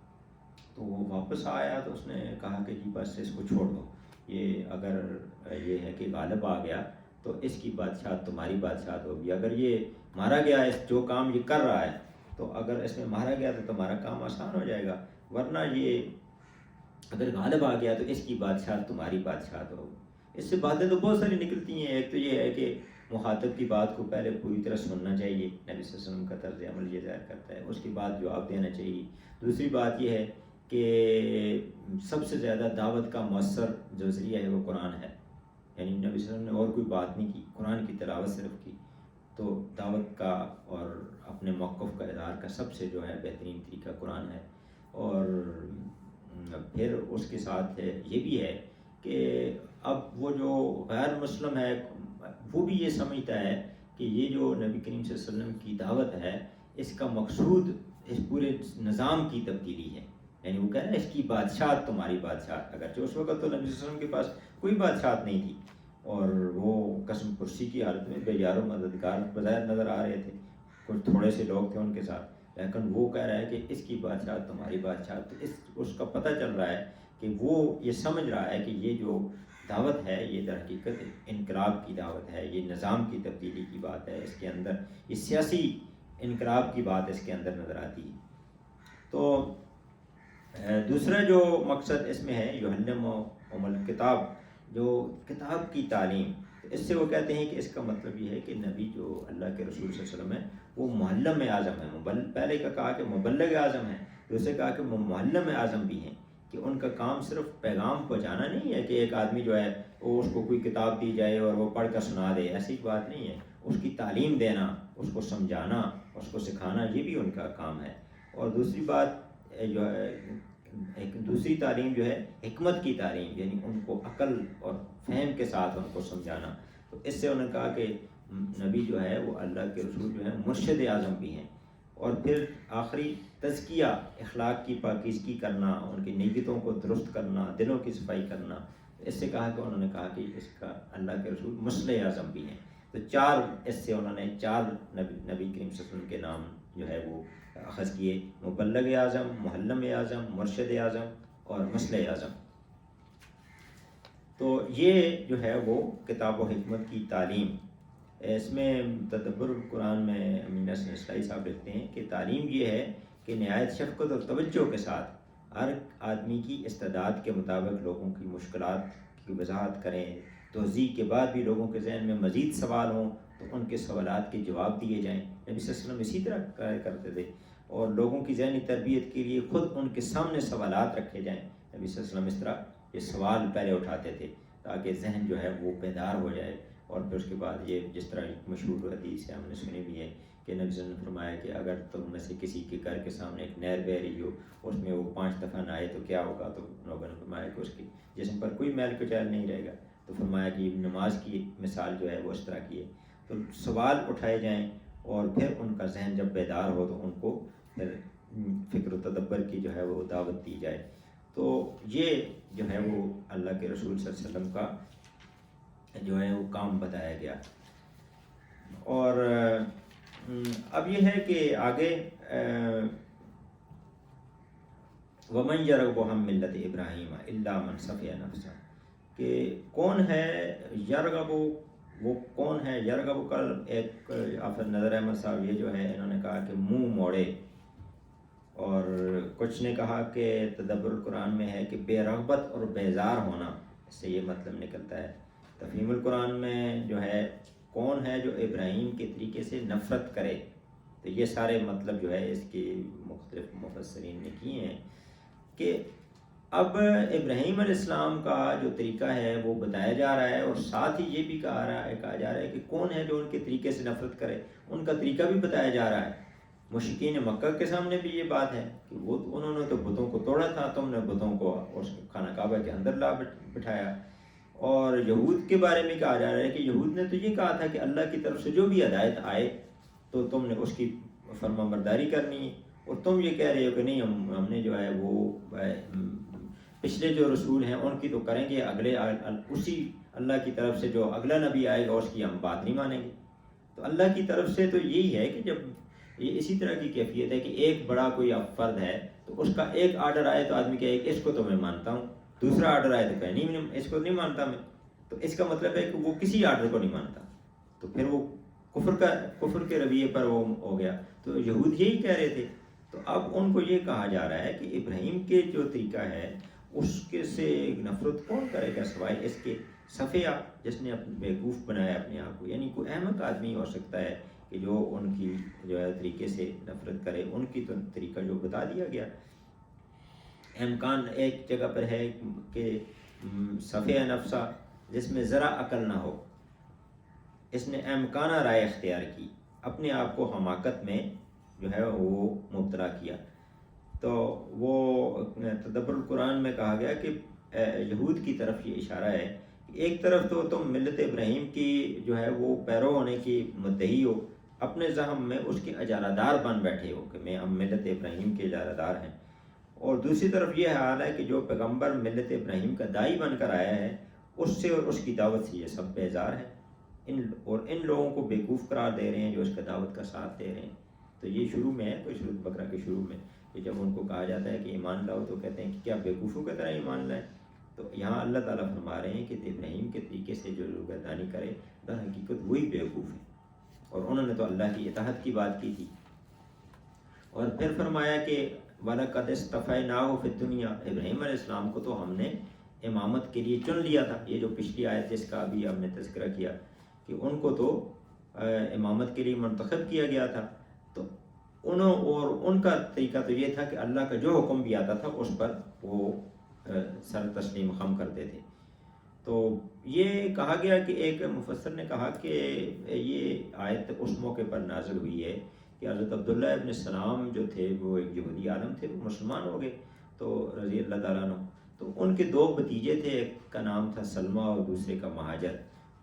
تو وہ واپس آیا تو اس نے کہا کہ جی بس اس کو چھوڑ دو، یہ اگر یہ ہے کہ غالب آ گیا تو اس کی بادشاہت تمہاری بادشاہت ہوگی، اگر یہ مارا گیا اس جو کام یہ کر رہا ہے تو اگر اس میں مارا گیا تو تمہارا کام آسان ہو جائے گا، ورنہ یہ اگر غالب آ گیا تو اس کی بادشاہت تمہاری بادشاہت ہوگی. اس سے باتیں تو بہت ساری نکلتی ہیں. ایک تو یہ ہے کہ مخاطب کی بات کو پہلے پوری طرح سننا چاہیے، نبی صلی اللہ علیہ وسلم کا طرز عمل یہ ظاہر کرتا ہے، اس کے بعد جواب دینا چاہیے. دوسری بات یہ ہے کہ سب سے زیادہ دعوت کا مؤثر جو ذریعہ ہے وہ قرآن ہے، یعنی نبی صلی اللہ علیہ وسلم نے اور کوئی بات نہیں کی، قرآن کی تلاوت صرف کی. تو دعوت کا اور اپنے موقف کا اظہار کا سب سے جو ہے بہترین طریقہ قرآن ہے. اور پھر اس کے ساتھ یہ بھی ہے کہ اب وہ جو غیر مسلم ہے وہ بھی یہ سمجھتا ہے کہ یہ جو نبی کریم صلی اللہ علیہ وسلم کی دعوت ہے اس کا مقصود اس پورے نظام کی تبدیلی ہے، یعنی وہ کہہ رہے ہیں اس کی بادشاہت تمہاری بادشاہت. اگرچہ اس وقت تو نبی صلی اللہ علیہ وسلم کے پاس کوئی بادشاہت نہیں تھی، اور وہ قسم پرسی کی حالت میں بے یار و مددگار بظاہر نظر آ رہے تھے، کچھ تھوڑے سے لوگ تھے ان کے ساتھ، لیکن وہ کہہ رہا ہے کہ اس کی بادشاہت تمہاری بادشاہت. اس کا پتہ چل رہا ہے کہ وہ یہ سمجھ رہا ہے کہ یہ جو دعوت ہے یہ در حقیقت انقلاب کی دعوت ہے، یہ نظام کی تبدیلی کی بات ہے، اس کے اندر یہ سیاسی انقلاب کی بات اس کے اندر نظر آتی ہے. تو دوسرا جو مقصد اس میں ہے یعلم الکتاب، جو کتاب کی تعلیم، اس سے وہ کہتے ہیں کہ اس کا مطلب یہ ہے کہ نبی جو اللہ کے رسول صلی اللہ علیہ وسلم ہے وہ معلم اعظم ہے. پہلے کا کہا کہ مبلغ اعظم ہے، دوسرے کہا کہ وہ معلم اعظم بھی ہیں، کہ ان کا کام صرف پیغام پہنچانا نہیں ہے کہ ایک آدمی جو ہے وہ اس کو کوئی کتاب دی جائے اور وہ پڑھ کر سنا دے، ایسی بات نہیں ہے. اس کی تعلیم دینا، اس کو سمجھانا، اس کو سکھانا، یہ بھی ان کا کام ہے. اور دوسری بات جو ہے ایک دوسری تعلیم جو ہے حکمت کی تعلیم، یعنی ان کو عقل اور فہم کے ساتھ ان کو سمجھانا. تو اس سے انہوں نے کہا کہ نبی جو ہے وہ اللہ کے رسول جو ہے مرشد اعظم بھی ہیں. اور پھر آخری تزکیہ، اخلاق کی پاکیزگی کرنا، ان کی نیتوں کو درست کرنا، دلوں کی صفائی کرنا. اس سے کہا کہ انہوں نے کہا کہ اس کا اللہ کے رسول مصلح اعظم بھی ہیں. تو چار اس سے انہوں نے چار نبی کریم صلی اللہ علیہ وسلم کے نام جو ہے وہ اخذ کیے، مبلغ اعظم، معلم اعظم، مرشد اعظم اور مصلح اعظم. تو یہ جو ہے وہ کتاب و حکمت کی تعلیم. اس میں تدبر القرآن میں امین حسن اصلاحی صاحب لکھتے ہیں کہ تعلیم یہ ہے کہ نہایت شفقت اور توجہ کے ساتھ ہر آدمی کی استعداد کے مطابق لوگوں کی مشکلات کی وضاحت کریں، توضیح کے بعد بھی لوگوں کے ذہن میں مزید سوال ہوں تو ان کے سوالات کے جواب دیے جائیں. نبی صلی اللہ علیہ وسلم اسی طرح کرتے تھے، اور لوگوں کی ذہنی تربیت کے لیے خود ان کے سامنے سوالات رکھے جائیں. نبی صلی اللہ علیہ وسلم اس طرح یہ سوال پہلے اٹھاتے تھے تاکہ ذہن جو ہے وہ بیدار ہو جائے. اور پھر اس کے بعد یہ جس طرح مشہور حدیث ہے ہم نے سنی بھی ہے کہ نبی صلی اللہ علیہ وسلم نے فرمایا کہ اگر تم میں سے کسی کے گھر کے سامنے ایک نہر بہہ رہی ہو اور اس میں وہ 5 دفعہ نہائے تو کیا ہوگا؟ تو لوگوں نے فرمایا کہ اس کی جسم پر کوئی میل کچیل نہیں رہے گا. تو فرمایا کہ نماز کی مثال جو ہے وہ اس طرح کی ہے. تو سوال اٹھائے جائیں اور پھر ان کا ذہن جب بیدار ہو تو ان کو پھر فکر و تدبر کی جو ہے وہ دعوت دی جائے. تو یہ جو ہے وہ اللہ کے رسول صلی اللہ علیہ وسلم کا جو ہے وہ کام بتایا گیا. اور اب یہ ہے کہ آگے وَمَنْ يَرْغَبُ عَنْ مِلَّةِ إِبْرَاهِيمَ إِلَّا مَنْ سَفِهَ نَفْسَهُ کہ کون ہے یرغب، وہ کون ہے یرغب کا ایک آفر نظر احمد صاحب یہ جو ہے انہوں نے کہا کہ منہ موڑے، اور کچھ نے کہا کہ تدبر القرآن میں ہے کہ بے رغبت اور بیزار ہونا، اس سے یہ مطلب نکلتا ہے. تفہیم القرآن میں جو ہے کون ہے جو ابراہیم کے طریقے سے نفرت کرے، تو یہ سارے مطلب جو ہے اس کے مختلف مفسرین نے کیے ہیں کہ اب ابراہیم علیہ السلام کا جو طریقہ ہے وہ بتایا جا رہا ہے، اور ساتھ ہی یہ بھی کہا جا رہا ہے کہ کون ہے جو ان کے طریقے سے نفرت کرے، ان کا طریقہ بھی بتایا جا رہا ہے. مشرکین مکہ کے سامنے بھی یہ بات ہے کہ وہ انہوں نے تو بتوں کو توڑا تھا، تم نے بتوں کو اس خانہ کعبہ کے اندر لا بٹھایا. اور یہود کے بارے میں کہا جا رہا ہے کہ یہود نے تو یہ کہا تھا کہ اللہ کی طرف سے جو بھی ہدایت آئے تو تم نے اس کی فرما برداری کرنی ہے، اور تم یہ کہہ رہے ہو کہ نہیں ہم نے جو ہے وہ پچھلے جو رسول ہیں ان کی تو کریں گے، اگلے اسی اللہ کی طرف سے جو اگلا نبی آئے گا اس کی ہم بات نہیں مانیں گے. تو اللہ کی طرف سے تو یہی ہے کہ جب یہ اسی طرح کی کیفیت ہے کہ ایک بڑا کوئی فرد ہے تو اس کا ایک آرڈر آئے تو آدمی کہے کہ اس کو تو میں مانتا ہوں، دوسرا آرڈر آئے تو کہے نہیں اس کو نہیں مانتا میں. تو اس کا مطلب ہے کہ وہ کسی آرڈر کو نہیں مانتا، تو پھر وہ کفر کے رویے پر وہ ہو گیا. تو یہود یہی کہہ رہے تھے. تو اب ان کو یہ کہا جا رہا ہے کہ ابراہیم کے جو طریقہ ہے اس کے سے نفرت کون کرے گا سوائے اس کے صفیہ جس نے بیوقوف بنایا اپنے آپ کو. یعنی کوئی احمق آدمی ہو سکتا ہے کہ جو ان کی جو ہے طریقے سے نفرت کرے. ان کی تو طریقہ جو بتا دیا گیا، امکان ایک جگہ پر ہے کہ صفیہ نفسہ جس میں ذرا عقل نہ ہو، اس نے امکانہ رائے اختیار کی، اپنے آپ کو حماقت میں جو ہے وہ مبتلا کیا. تو وہ تدبر القرآن میں کہا گیا کہ یہود کی طرف یہ اشارہ ہے کہ ایک طرف تو تم ملت ابراہیم کی جو ہے وہ پیرو ہونے کی مدعی ہو، اپنے ذہن میں اس کے اجارہ دار بن بیٹھے ہو کہ ہم ملت ابراہیم کے اجارہ دار ہیں، اور دوسری طرف یہ حال ہے کہ جو پیغمبر ملت ابراہیم کا داعی بن کر آیا ہے اس سے اور اس کی دعوت سے یہ سب بیزار ہیں، ان لوگوں کو بیوقوف قرار دے رہے ہیں جو اس کا دعوت کا ساتھ دے رہے ہیں. تو یہ شروع میں ہے، کوئی سورۃ بقرہ کے شروع میں کہ جب ان کو کہا جاتا ہے کہ ایمان لاؤ تو کہتے ہیں کہ کیا بیوقوفوں کی طرح ایمان لائیں. تو یہاں اللہ تعالیٰ فرما رہے ہیں کہ ابراہیم کے طریقے سے جو لوگ گردانی کرے در حقیقت وہی بیوقوف ہیں، اور انہوں نے تو اللہ کی اطاعت کی بات کی تھی. اور پھر فرمایا کہ وَلَقَدِ اصْطَفَيْنَاهُ فِي الدُّنْيَا، ابراہیم علیہ السلام کو تو ہم نے امامت کے لیے چن لیا تھا. یہ جو پچھلی آیت جس کا ابھی ہم نے تذکرہ کیا کہ ان کو تو امامت کے لیے منتخب کیا گیا تھا. تو انہوں اور ان کا طریقہ تو یہ تھا کہ اللہ کا جو حکم بھی آتا تھا اس پر وہ سر تسلیم خم کرتے تھے. تو یہ کہا گیا کہ ایک مفسر نے کہا کہ یہ آیت اس موقع پر نازل ہوئی ہے کہ حضرت عبداللہ ابن السلام جو تھے وہ ایک یہودی عالم تھے، وہ مسلمان ہو گئے تو رضی اللہ تعالیٰ عنہ. تو ان کے 2 بھتیجے تھے، ایک کا نام تھا سلمہ اور دوسرے کا مہاجر.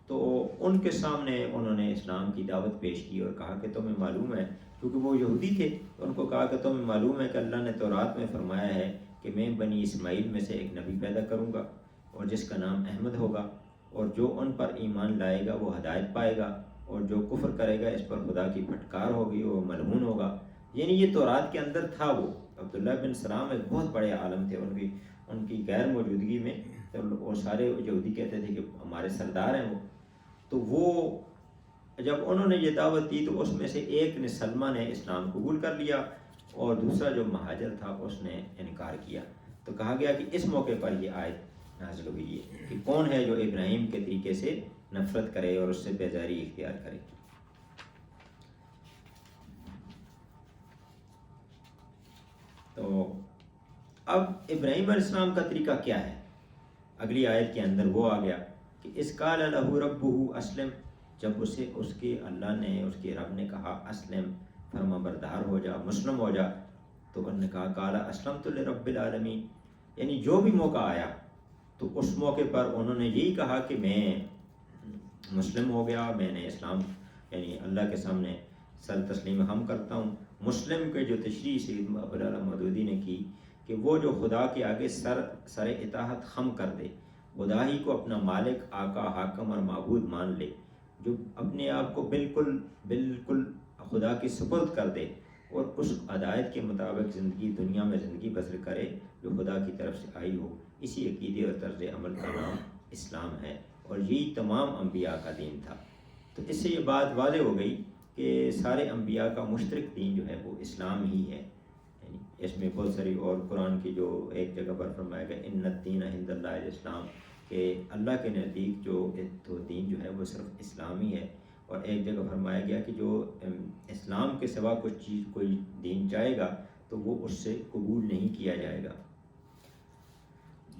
تو ان کے سامنے انہوں نے اسلام کی دعوت پیش کی اور کہا کہ تمہیں معلوم ہے، کیونکہ وہ یہودی تھے تو ان کو کہا کہ تمہیں معلوم ہے کہ اللہ نے تورات میں فرمایا ہے کہ میں بنی اسماعیل میں سے ایک نبی پیدا کروں گا اور جس کا نام احمد ہوگا، اور جو ان پر ایمان لائے گا وہ ہدایت پائے گا، اور جو کفر کرے گا اس پر خدا کی پھٹکار ہوگی، وہ ملعون ہوگا. یعنی یہ تورات کے اندر تھا. وہ عبداللہ بن سلام ایک بہت بڑے عالم تھے، ان کی غیر موجودگی میں وہ سارے یہودی کہتے تھے کہ ہمارے سردار ہیں وہ. تو وہ جب انہوں نے یہ دعوت دی تو اس میں سے ایک نے سلمہ نے اسلام قبول کر لیا اور دوسرا جو مہاجر تھا اس نے انکار کیا. تو کہا گیا کہ اس موقع پر یہ آیت نازل ہوئی ہے کہ کون ہے جو ابراہیم کے طریقے سے نفرت کرے اور اس سے بیزاری اختیار کرے. تو اب ابراہیم علیہ السلام کا طریقہ کیا ہے؟ اگلی آیت کے اندر وہ آ گیا کہ اس قال لہ ربہ اسلم، جب اسے اس کے اللہ نے، اس کے رب نے کہا اسلم، فرما بردار ہو جا، مسلم ہو جا، تو انہوں نے کہا قال اسلمت لرب العالمین، یعنی جو بھی موقع آیا تو اس موقع پر انہوں نے یہی کہا کہ میں مسلم ہو گیا، میں نے اسلام یعنی اللہ کے سامنے سر تسلیم ہم کرتا ہوں۔ مسلم کے جو تشریح سید ابوالعلا مودودی نے کی کہ وہ جو خدا کے آگے سر اطاعت خم کر دے، خدا ہی کو اپنا مالک، آقا، حاکم اور معبود مان لے، جو اپنے آپ کو بالکل خدا کی سپرد کر دے اور اس ہدایت کے مطابق زندگی دنیا میں زندگی بسر کرے جو خدا کی طرف سے آئی ہو، اسی عقیدے اور طرز عمل کا نام اسلام ہے، اور یہی تمام انبیاء کا دین تھا۔ تو اس سے یہ بات واضح ہو گئی کہ سارے انبیاء کا مشترک دین جو ہے وہ اسلام ہی ہے۔ یعنی اس میں بہت ساری اور قرآن کی جو ایک جگہ پر فرمایا گیا ان الدین عند اللہ الاسلام، کہ اللہ کے نزدیک جو تو دین جو ہے وہ صرف اسلام ہی ہے، اور ایک جگہ فرمایا گیا کہ جو اسلام کے سوا کوئی دین چاہے گا تو وہ اس سے قبول نہیں کیا جائے گا۔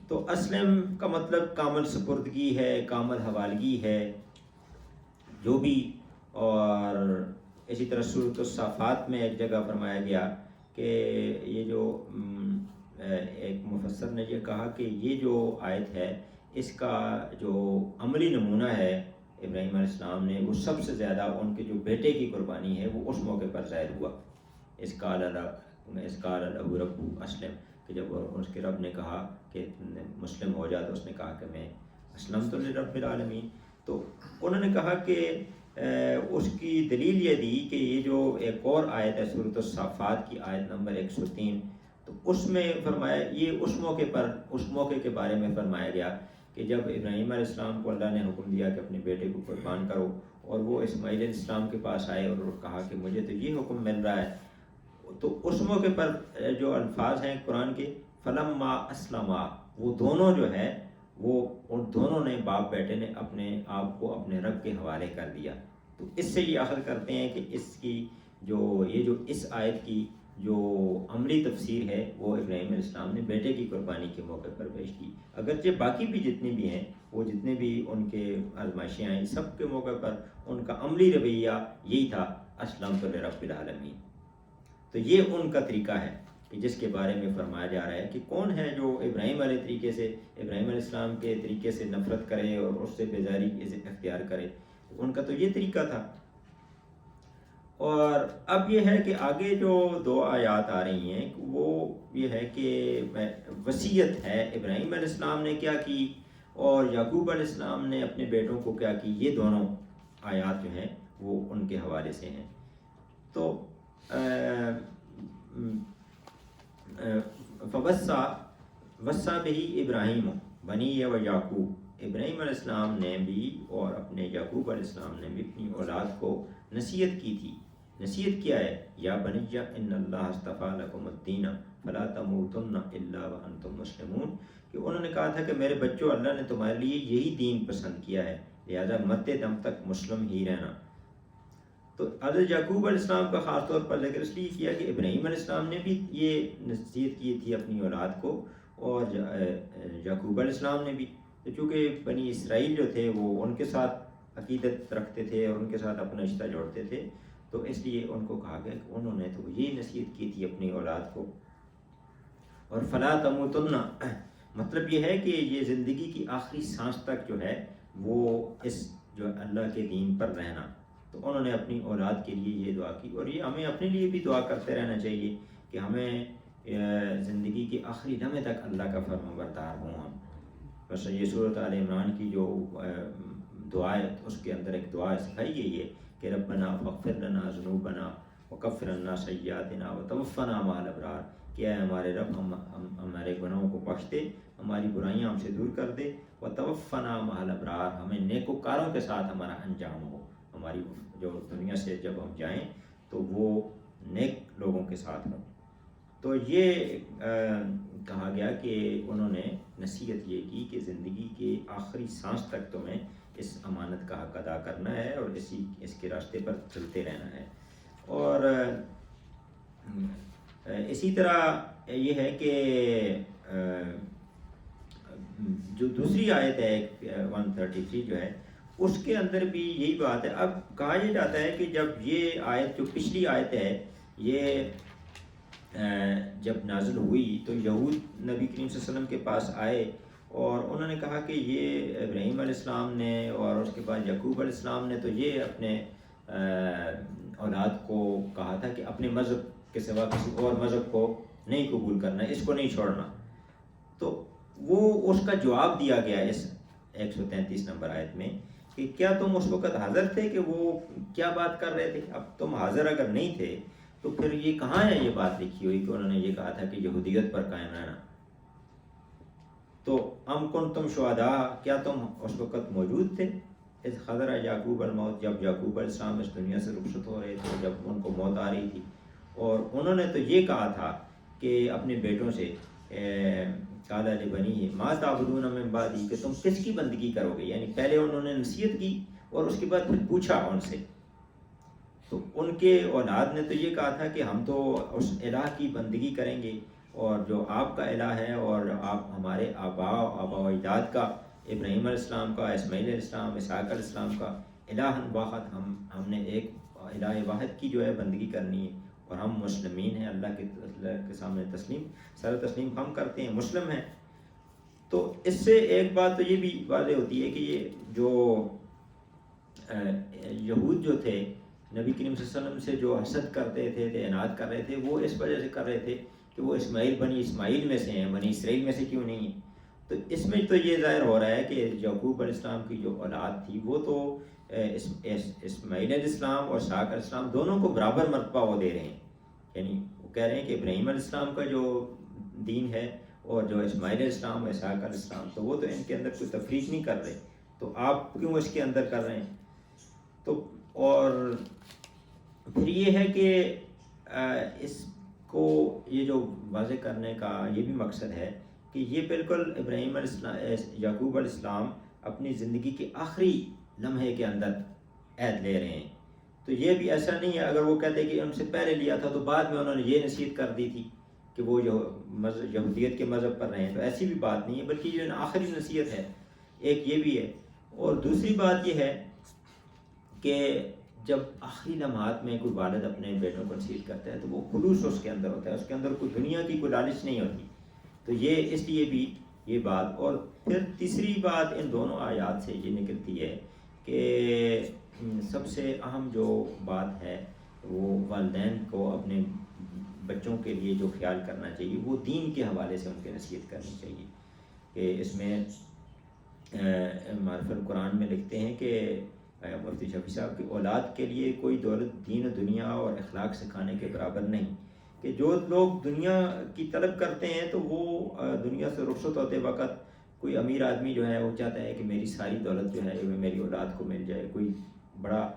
تو اسلم کا مطلب کامل سپردگی ہے، کامل حوالگی ہے جو بھی، اور اسی طرح سورۃ الصافات میں ایک جگہ فرمایا گیا کہ یہ جو ایک مفسر نے یہ کہا کہ یہ جو آیت ہے اس کا جو عملی نمونہ ہے ابراہیم علیہ السلام نے، وہ سب سے زیادہ ان کے جو بیٹے کی قربانی ہے وہ اس موقع پر ظاہر ہوا، اس قال لہ ربہ اسلم، کہ جب اس کے رب نے کہا کہ مسلم ہو جا تو اس نے کہا کہ میں اسلمت لرب العالمین۔ تو انہوں نے کہا کہ اس کی دلیل یہ دی کہ یہ جو ایک اور آیت ہے سورۃ الصافات کی آیت نمبر 103، تو اس میں فرمایا یہ اس موقع کے بارے میں فرمایا گیا کہ جب ابراہیم علیہ السلام کو اللہ نے حکم دیا کہ اپنے بیٹے کو قربان کرو، اور وہ اسماعیل علیہ السلام کے پاس آئے اور کہا کہ مجھے تو یہ حکم مل رہا ہے، تو اس موقع پر جو الفاظ ہیں قرآن کے فلما اسلما، وہ دونوں جو ہے وہ ان دونوں نے باپ بیٹے نے اپنے آپ کو اپنے رب کے حوالے کر دیا۔ تو اس سے یہ اخذ کرتے ہیں کہ اس آیت کی جو عملی تفسیر ہے وہ ابراہیم علیہ السلام نے بیٹے کی قربانی کے موقع پر پیش کی، اگرچہ باقی بھی جتنے بھی ہیں وہ جتنے بھی ان کے آزمائشیں آئیں سب کے موقع پر ان کا عملی رویہ یہی تھا اسلمت لرب العالمین۔ تو یہ ان کا طریقہ ہے کہ جس کے بارے میں فرمایا جا رہا ہے کہ کون ہے جو ابراہیم علیہ السلام کے طریقے سے نفرت کرے اور اس سے بیزاری اختیار کرے، ان کا تو یہ طریقہ تھا۔ اور اب یہ ہے کہ آگے جو 2 آیات آ رہی ہیں وہ یہ ہے کہ وصیت ہے ابراہیم علیہ السلام نے کیا کی اور یعقوب علیہ السلام نے اپنے بیٹوں کو کیا کی، یہ دونوں آیات جو ہیں وہ ان کے حوالے سے ہیں۔ تو وصّى بہ ابراہیم بنی و یعقوب، ابراہیم علیہ السلام نے بھی اور اپنے یعقوب علیہ السلام نے بھی اپنی اولاد کو نصیحت کی تھی۔ نصیحت کیا ہے؟ یا بنی ان اللہ اصطفیٰ لکم الدین فلا تموتن الا وانتم مسلمون، کہ انہوں نے کہا تھا کہ میرے بچوں اللہ نے تمہارے لیے یہی دین پسند کیا ہے، لہذا مرتے دم تک مسلم ہی رہنا۔ تو حضرت یعقوب علیہ السلام کا خاص طور پر ذکر اس لیے کیا کہ ابراہیم علیہ السلام نے بھی یہ نصیحت کی تھی اپنی اولاد کو، اور یعقوب علیہ السلام نے بھی، چونکہ بنی اسرائیل جو تھے وہ ان کے ساتھ عقیدت رکھتے تھے اور ان کے ساتھ اپنا رشتہ جوڑتے تھے، تو اس لیے ان کو کہا گیا کہ انہوں نے تو یہ نصیحت کی تھی اپنی اولاد کو۔ اور فلا تموتن مطلب یہ ہے کہ یہ زندگی کی آخری سانس تک جو ہے وہ اس جو اللہ کے دین پر رہنا۔ تو انہوں نے اپنی اولاد کے لیے یہ دعا کی، اور یہ ہمیں اپنے لیے بھی دعا کرتے رہنا چاہیے کہ ہمیں زندگی کے آخری لمحے تک اللہ کا فرمان بردار ہوں ہم۔ بس یہ سورۃ آل عمران کی جو دعا ہے اس کے اندر ایک دعا سکھائی گئی ہے کہ ربنا فاغفر لنا ذنوبنا وکفر عنا سیئاتنا وتوفنا مع الابرار، کہ اے ہمارے رب ہم ہمارے گناہوں کو بخش دے، ہماری برائیاں ہم سے دور کر دے، وتوفنا مع الابرار، ہمیں نیکوکاروں کے ساتھ ہمارا انجام ہو، ہماری جو دنیا سے جب ہم جائیں تو وہ نیک لوگوں کے ساتھ ہوں۔ تو یہ کہا گیا کہ انہوں نے نصیحت یہ کی کہ زندگی کے آخری سانس تک تمہیں اس امانت کا حق ادا کرنا ہے اور اس کے راستے پر چلتے رہنا ہے۔ اور اسی طرح یہ ہے کہ جو دوسری آیت ہے 133 جو ہے اس کے اندر بھی یہی بات ہے. اب کہا یہ جاتا ہے کہ جب یہ آیت جو پچھلی آیت ہے یہ جب نازل ہوئی تو یہود نبی کریم صلی اللہ علیہ وسلم کے پاس آئے اور انہوں نے کہا کہ یہ ابراہیم علیہ السلام نے اور اس کے بعد یعقوب علیہ السلام نے تو یہ اپنے اولاد کو کہا تھا کہ اپنے مذہب کے سوا کسی اور مذہب کو نہیں قبول کرنا، اس کو نہیں چھوڑنا. تو وہ اس کا جواب دیا گیا اس 133 نمبر آیت میں کہ کیا تم اس وقت حاضر تھے کہ وہ کیا بات کر رہے تھے؟ اب تم حاضر اگر نہیں تھے تو پھر یہ کہاں ہے یہ بات لکھی ہوئی کہ انہوں نے یہ کہا تھا کہ یہودیت پر قائم رہنا. تو ام کنتم شہداء، کیا تم اس وقت موجود تھے؟ اس حضر یعقوب الموت، جب یعقوب علیہ السلام اس دنیا سے رخصت ہو رہے تھے، جب ان کو موت آ رہی تھی اور انہوں نے تو یہ کہا تھا کہ اپنے بیٹوں سے قال لبنیہ ما تعبدون من بعدی، کہ تم کس کی بندگی کرو گے. یعنی پہلے انہوں نے نصیحت کی اور اس کے بعد پھر پوچھا ان سے. تو ان کے اولاد نے تو یہ کہا تھا کہ ہم تو اس الہ کی بندگی کریں گے اور جو آپ کا الہ ہے اور آپ ہمارے آبا و اجداد کا، ابراہیم علیہ السلام کا، اسماعیل علیہ السلام، اسحاق علیہ السلام کا الہ واحد، ہم نے ایک الہ واحد کی جو ہے بندگی کرنی ہے اور ہم مسلمین ہیں، اللہ کے سامنے سر تسلیم ہم کرتے ہیں، مسلم ہیں. تو اس سے ایک بات تو یہ بھی واضح ہوتی ہے کہ یہ جو یہود جو تھے نبی کریم صلی اللہ علیہ وسلم سے جو حسد کرتے تھے، عناد کر رہے تھے، وہ اس وجہ سے کر رہے تھے کہ وہ بنی اسماعیل میں سے ہیں، بنی اسرائیل میں سے کیوں نہیں ہیں. تو اس میں تو یہ ظاہر ہو رہا ہے کہ یعقوب علیہ السلام کی جو اولاد تھی وہ تو اسماعیل علیہ السلام اور اسحاق علیہ السلام دونوں کو برابر مرتبہ وہ دے رہے ہیں. یعنی وہ کہہ رہے ہیں کہ ابراہیم علیہ السلام کا جو دین ہے اور جو اسماعیل علیہ السلام اور اسحاق علیہ السلام، تو وہ تو ان کے اندر کوئی تفریق نہیں کر رہے، تو آپ کیوں اس کے اندر کر رہے ہیں؟ تو اور پھر یہ ہے کہ اس کو یہ جو واضح کرنے کا یہ بھی مقصد ہے کہ یہ بالکل ابراہیم علیہ السلام، یعقوب علیہ السلام اپنی زندگی کے آخری لمحے کے اندر عہد لے رہے ہیں. تو یہ بھی ایسا نہیں ہے اگر وہ کہتے کہ ان سے پہلے لیا تھا تو بعد میں انہوں نے یہ نصیحت کر دی تھی کہ وہ جو یہودیت کے مذہب پر رہیں، تو ایسی بھی بات نہیں ہے، بلکہ یہ آخری نصیحت ہے. ایک یہ بھی ہے، اور دوسری بات یہ ہے کہ جب آخری لمحات میں کوئی والد اپنے بیٹوں کو نصیحت کرتا ہے تو وہ خلوص اس کے اندر ہوتا ہے، اس کے اندر کوئی دنیا کی کوئی لالچ نہیں ہوتی. تو یہ اس لیے بھی یہ بات. اور پھر تیسری بات ان دونوں آیات سے یہ نکلتی ہے کہ سب سے اہم جو بات ہے وہ والدین کو اپنے بچوں کے لیے جو خیال کرنا چاہیے وہ دین کے حوالے سے ان کی نصیحت کرنی چاہیے. کہ اس میں معرف القرآن میں لکھتے ہیں کہ مفتی شفیع صاحب کی اولاد کے لیے کوئی دولت دین و دنیا اور اخلاق سکھانے کے برابر نہیں. کہ جو لوگ دنیا کی طلب کرتے ہیں تو وہ دنیا سے رخصت ہوتے وقت کوئی امیر آدمی جو ہے وہ چاہتا ہے کہ میری ساری دولت جو ہے وہ میری اولاد کو مل جائے. کوئی بڑا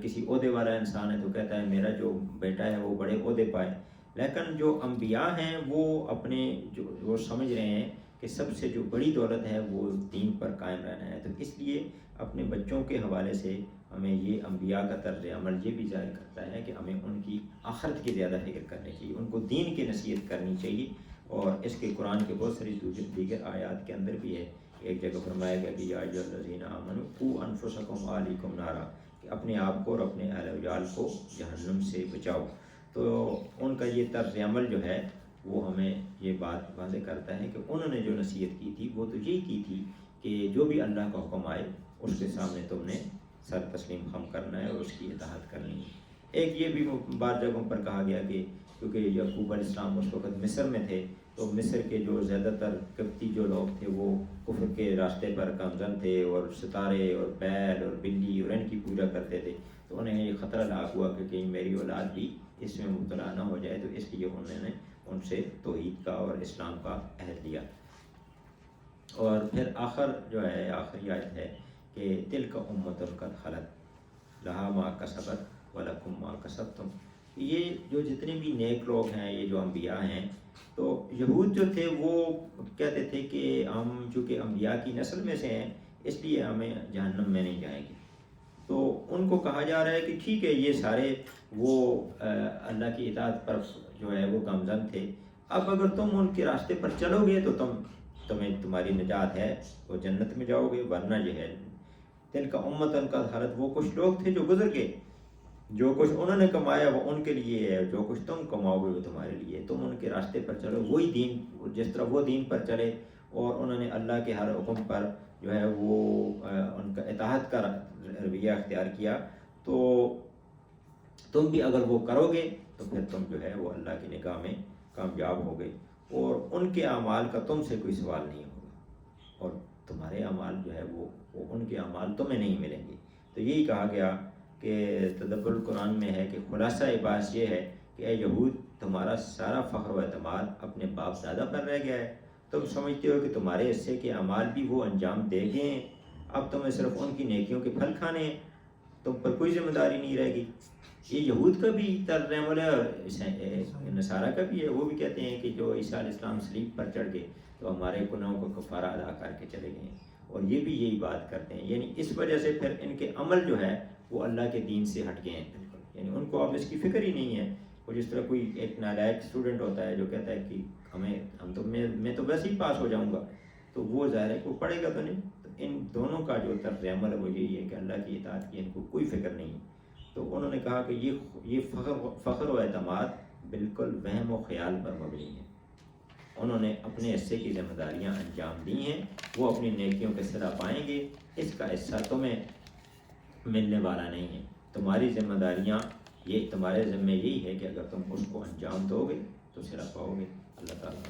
کسی عہدے والا انسان ہے تو کہتا ہے میرا جو بیٹا ہے وہ بڑے عہدے پائے. لیکن جو انبیاء ہیں وہ اپنے جو وہ سمجھ رہے ہیں کہ سب سے جو بڑی دولت ہے وہ دین پر قائم رہنا ہے. تو اس لیے اپنے بچوں کے حوالے سے ہمیں یہ انبیاء کا طرز عمل یہ بھی ظاہر کرتا ہے کہ ہمیں ان کی آخرت کی زیادہ فکر کرنی چاہیے، ان کو دین کی نصیحت کرنی چاہیے. اور اس کے قرآن کے بہت ساری دیگر آیات کے اندر بھی ہے. ایک جگہ فرمایا گیا کہ یا ایھا الذین آمنوا قوا انفسکم واہلیکم نارا، کہ اپنے آپ کو اور اپنے اہل و عیال کو جہنم سے بچاؤ. تو ان کا یہ طرز عمل جو ہے وہ ہمیں یہ بات واضح کرتا ہے کہ انہوں نے جو نصیحت کی تھی وہ تو یہی کی تھی کہ جو بھی اللہ کا حکم آئے اس کے سامنے تم نے سر تسلیم خم کرنا ہے اور اس کی اطاعت کرنی ہے. ایک یہ بھی بعض جگہوں پر کہا گیا کہ کیونکہ یعقوب علیہ السلام اس وقت مصر میں تھے تو مصر کے جو زیادہ تر قبطی جو لوگ تھے وہ کفر کے راستے پر گامزن تھے اور ستارے اور بیل اور بلی اور ان کی پوجا کرتے تھے. تو انہیں یہ خطرہ لاحق ہوا کہ کہیں میری اولاد بھی اس میں مبتلا نہ ہو جائے، تو اس لیے انہوں نے ان سے توحید کا اور اسلام کا عہد لیا. اور پھر آخر جو ہے آخری آیت ہے کہ تلک امۃ قد خلت لہا ما کسبت ولکم ما کسبتم. یہ جو جتنے بھی نیک لوگ ہیں، یہ جو انبیاء ہیں، تو یہود جو تھے وہ کہتے تھے کہ ہم چونکہ انبیاء کی نسل میں سے ہیں اس لیے ہمیں جہنم میں نہیں جائیں گے. تو ان کو کہا جا رہا ہے کہ ٹھیک ہے، یہ سارے وہ اللہ کی اطاعت پر جو ہے وہ گامزن تھے، اب اگر تم ان کے راستے پر چلو گے تو تم تمہیں تمہاری نجات ہے وہ جنت میں جاؤ گے، ورنہ جو ہے تل کا امت ان کا حالت، وہ کچھ لوگ تھے جو گزر گئے، جو کچھ انہوں نے کمایا وہ ان کے لیے ہے، جو کچھ تم کماؤ گے وہ تمہارے لیے، تم ان کے راستے پر چلو، وہی دین، جس طرح وہ دین پر چلے اور انہوں نے اللہ کے ہر حکم پر جو ہے وہ ان کا اطاعت کا رویہ اختیار کیا، تو تم بھی اگر وہ کرو گے تو پھر تم جو ہے وہ اللہ کی نگاہ میں کامیاب ہو گئے، اور ان کے اعمال کا تم سے کوئی سوال نہیں ہوگا، اور تمہارے اعمال جو ہے وہ ان کے اعمال تمہیں نہیں ملیں گے۔ تو یہی کہا گیا کہ تدبر القرآن میں ہے کہ خلاصہ بات یہ ہے کہ اے یہود، تمہارا سارا فخر و اعتماد اپنے باپ دادا پر رہ گیا ہے، تم سمجھتے ہو کہ تمہارے حصے کے اعمال بھی وہ انجام دے گئے ہیں، اب تمہیں صرف ان کی نیکیوں کے پھل کھانے ہیں، تم پر کوئی ذمہ داری نہیں رہے گی۔ یہ یہود کا بھی طرز عمل ہے اور نصارہ کا بھی ہے، وہ بھی کہتے ہیں کہ جو عیسیٰ علیہ السلام صلیب پر چڑھ گئے تو ہمارے گناہوں کو کفارہ ادا کر کے چلے گئے ہیں، اور یہ بھی یہی بات کرتے ہیں، یعنی اس وجہ سے پھر ان کے عمل جو ہے وہ اللہ کے دین سے ہٹ گئے ہیں بالکل، یعنی ان کو اب اس کی فکر ہی نہیں ہے۔ وہ جس طرح کوئی ایک نالائق اسٹوڈنٹ ہوتا ہے جو کہتا ہے کہ میں تو ویسے ہی پاس ہو جاؤں گا، تو وہ ظاہر ہے کہ وہ پڑھے گا تو نہیں۔ تو ان دونوں کا جو طرز عمل ہے وہ یہی ہے کہ اللہ کی اطاعت کی ان کو کوئی فکر نہیں۔ تو انہوں نے کہا کہ یہ فخر و اعتماد بالکل وہم و خیال پر مبنی ہے، انہوں نے اپنے حصے کی ذمہ داریاں انجام دی ہیں، وہ اپنی نیکیوں کے صدا پائیں گے، اس کا حصہ تمہیں ملنے والا نہیں ہے، تمہاری ذمہ داریاں یہ تمہارے ذمہ یہی ہے کہ اگر تم اس کو انجام دو گے تو صدا پاؤ گے۔ اللہ تعالیٰ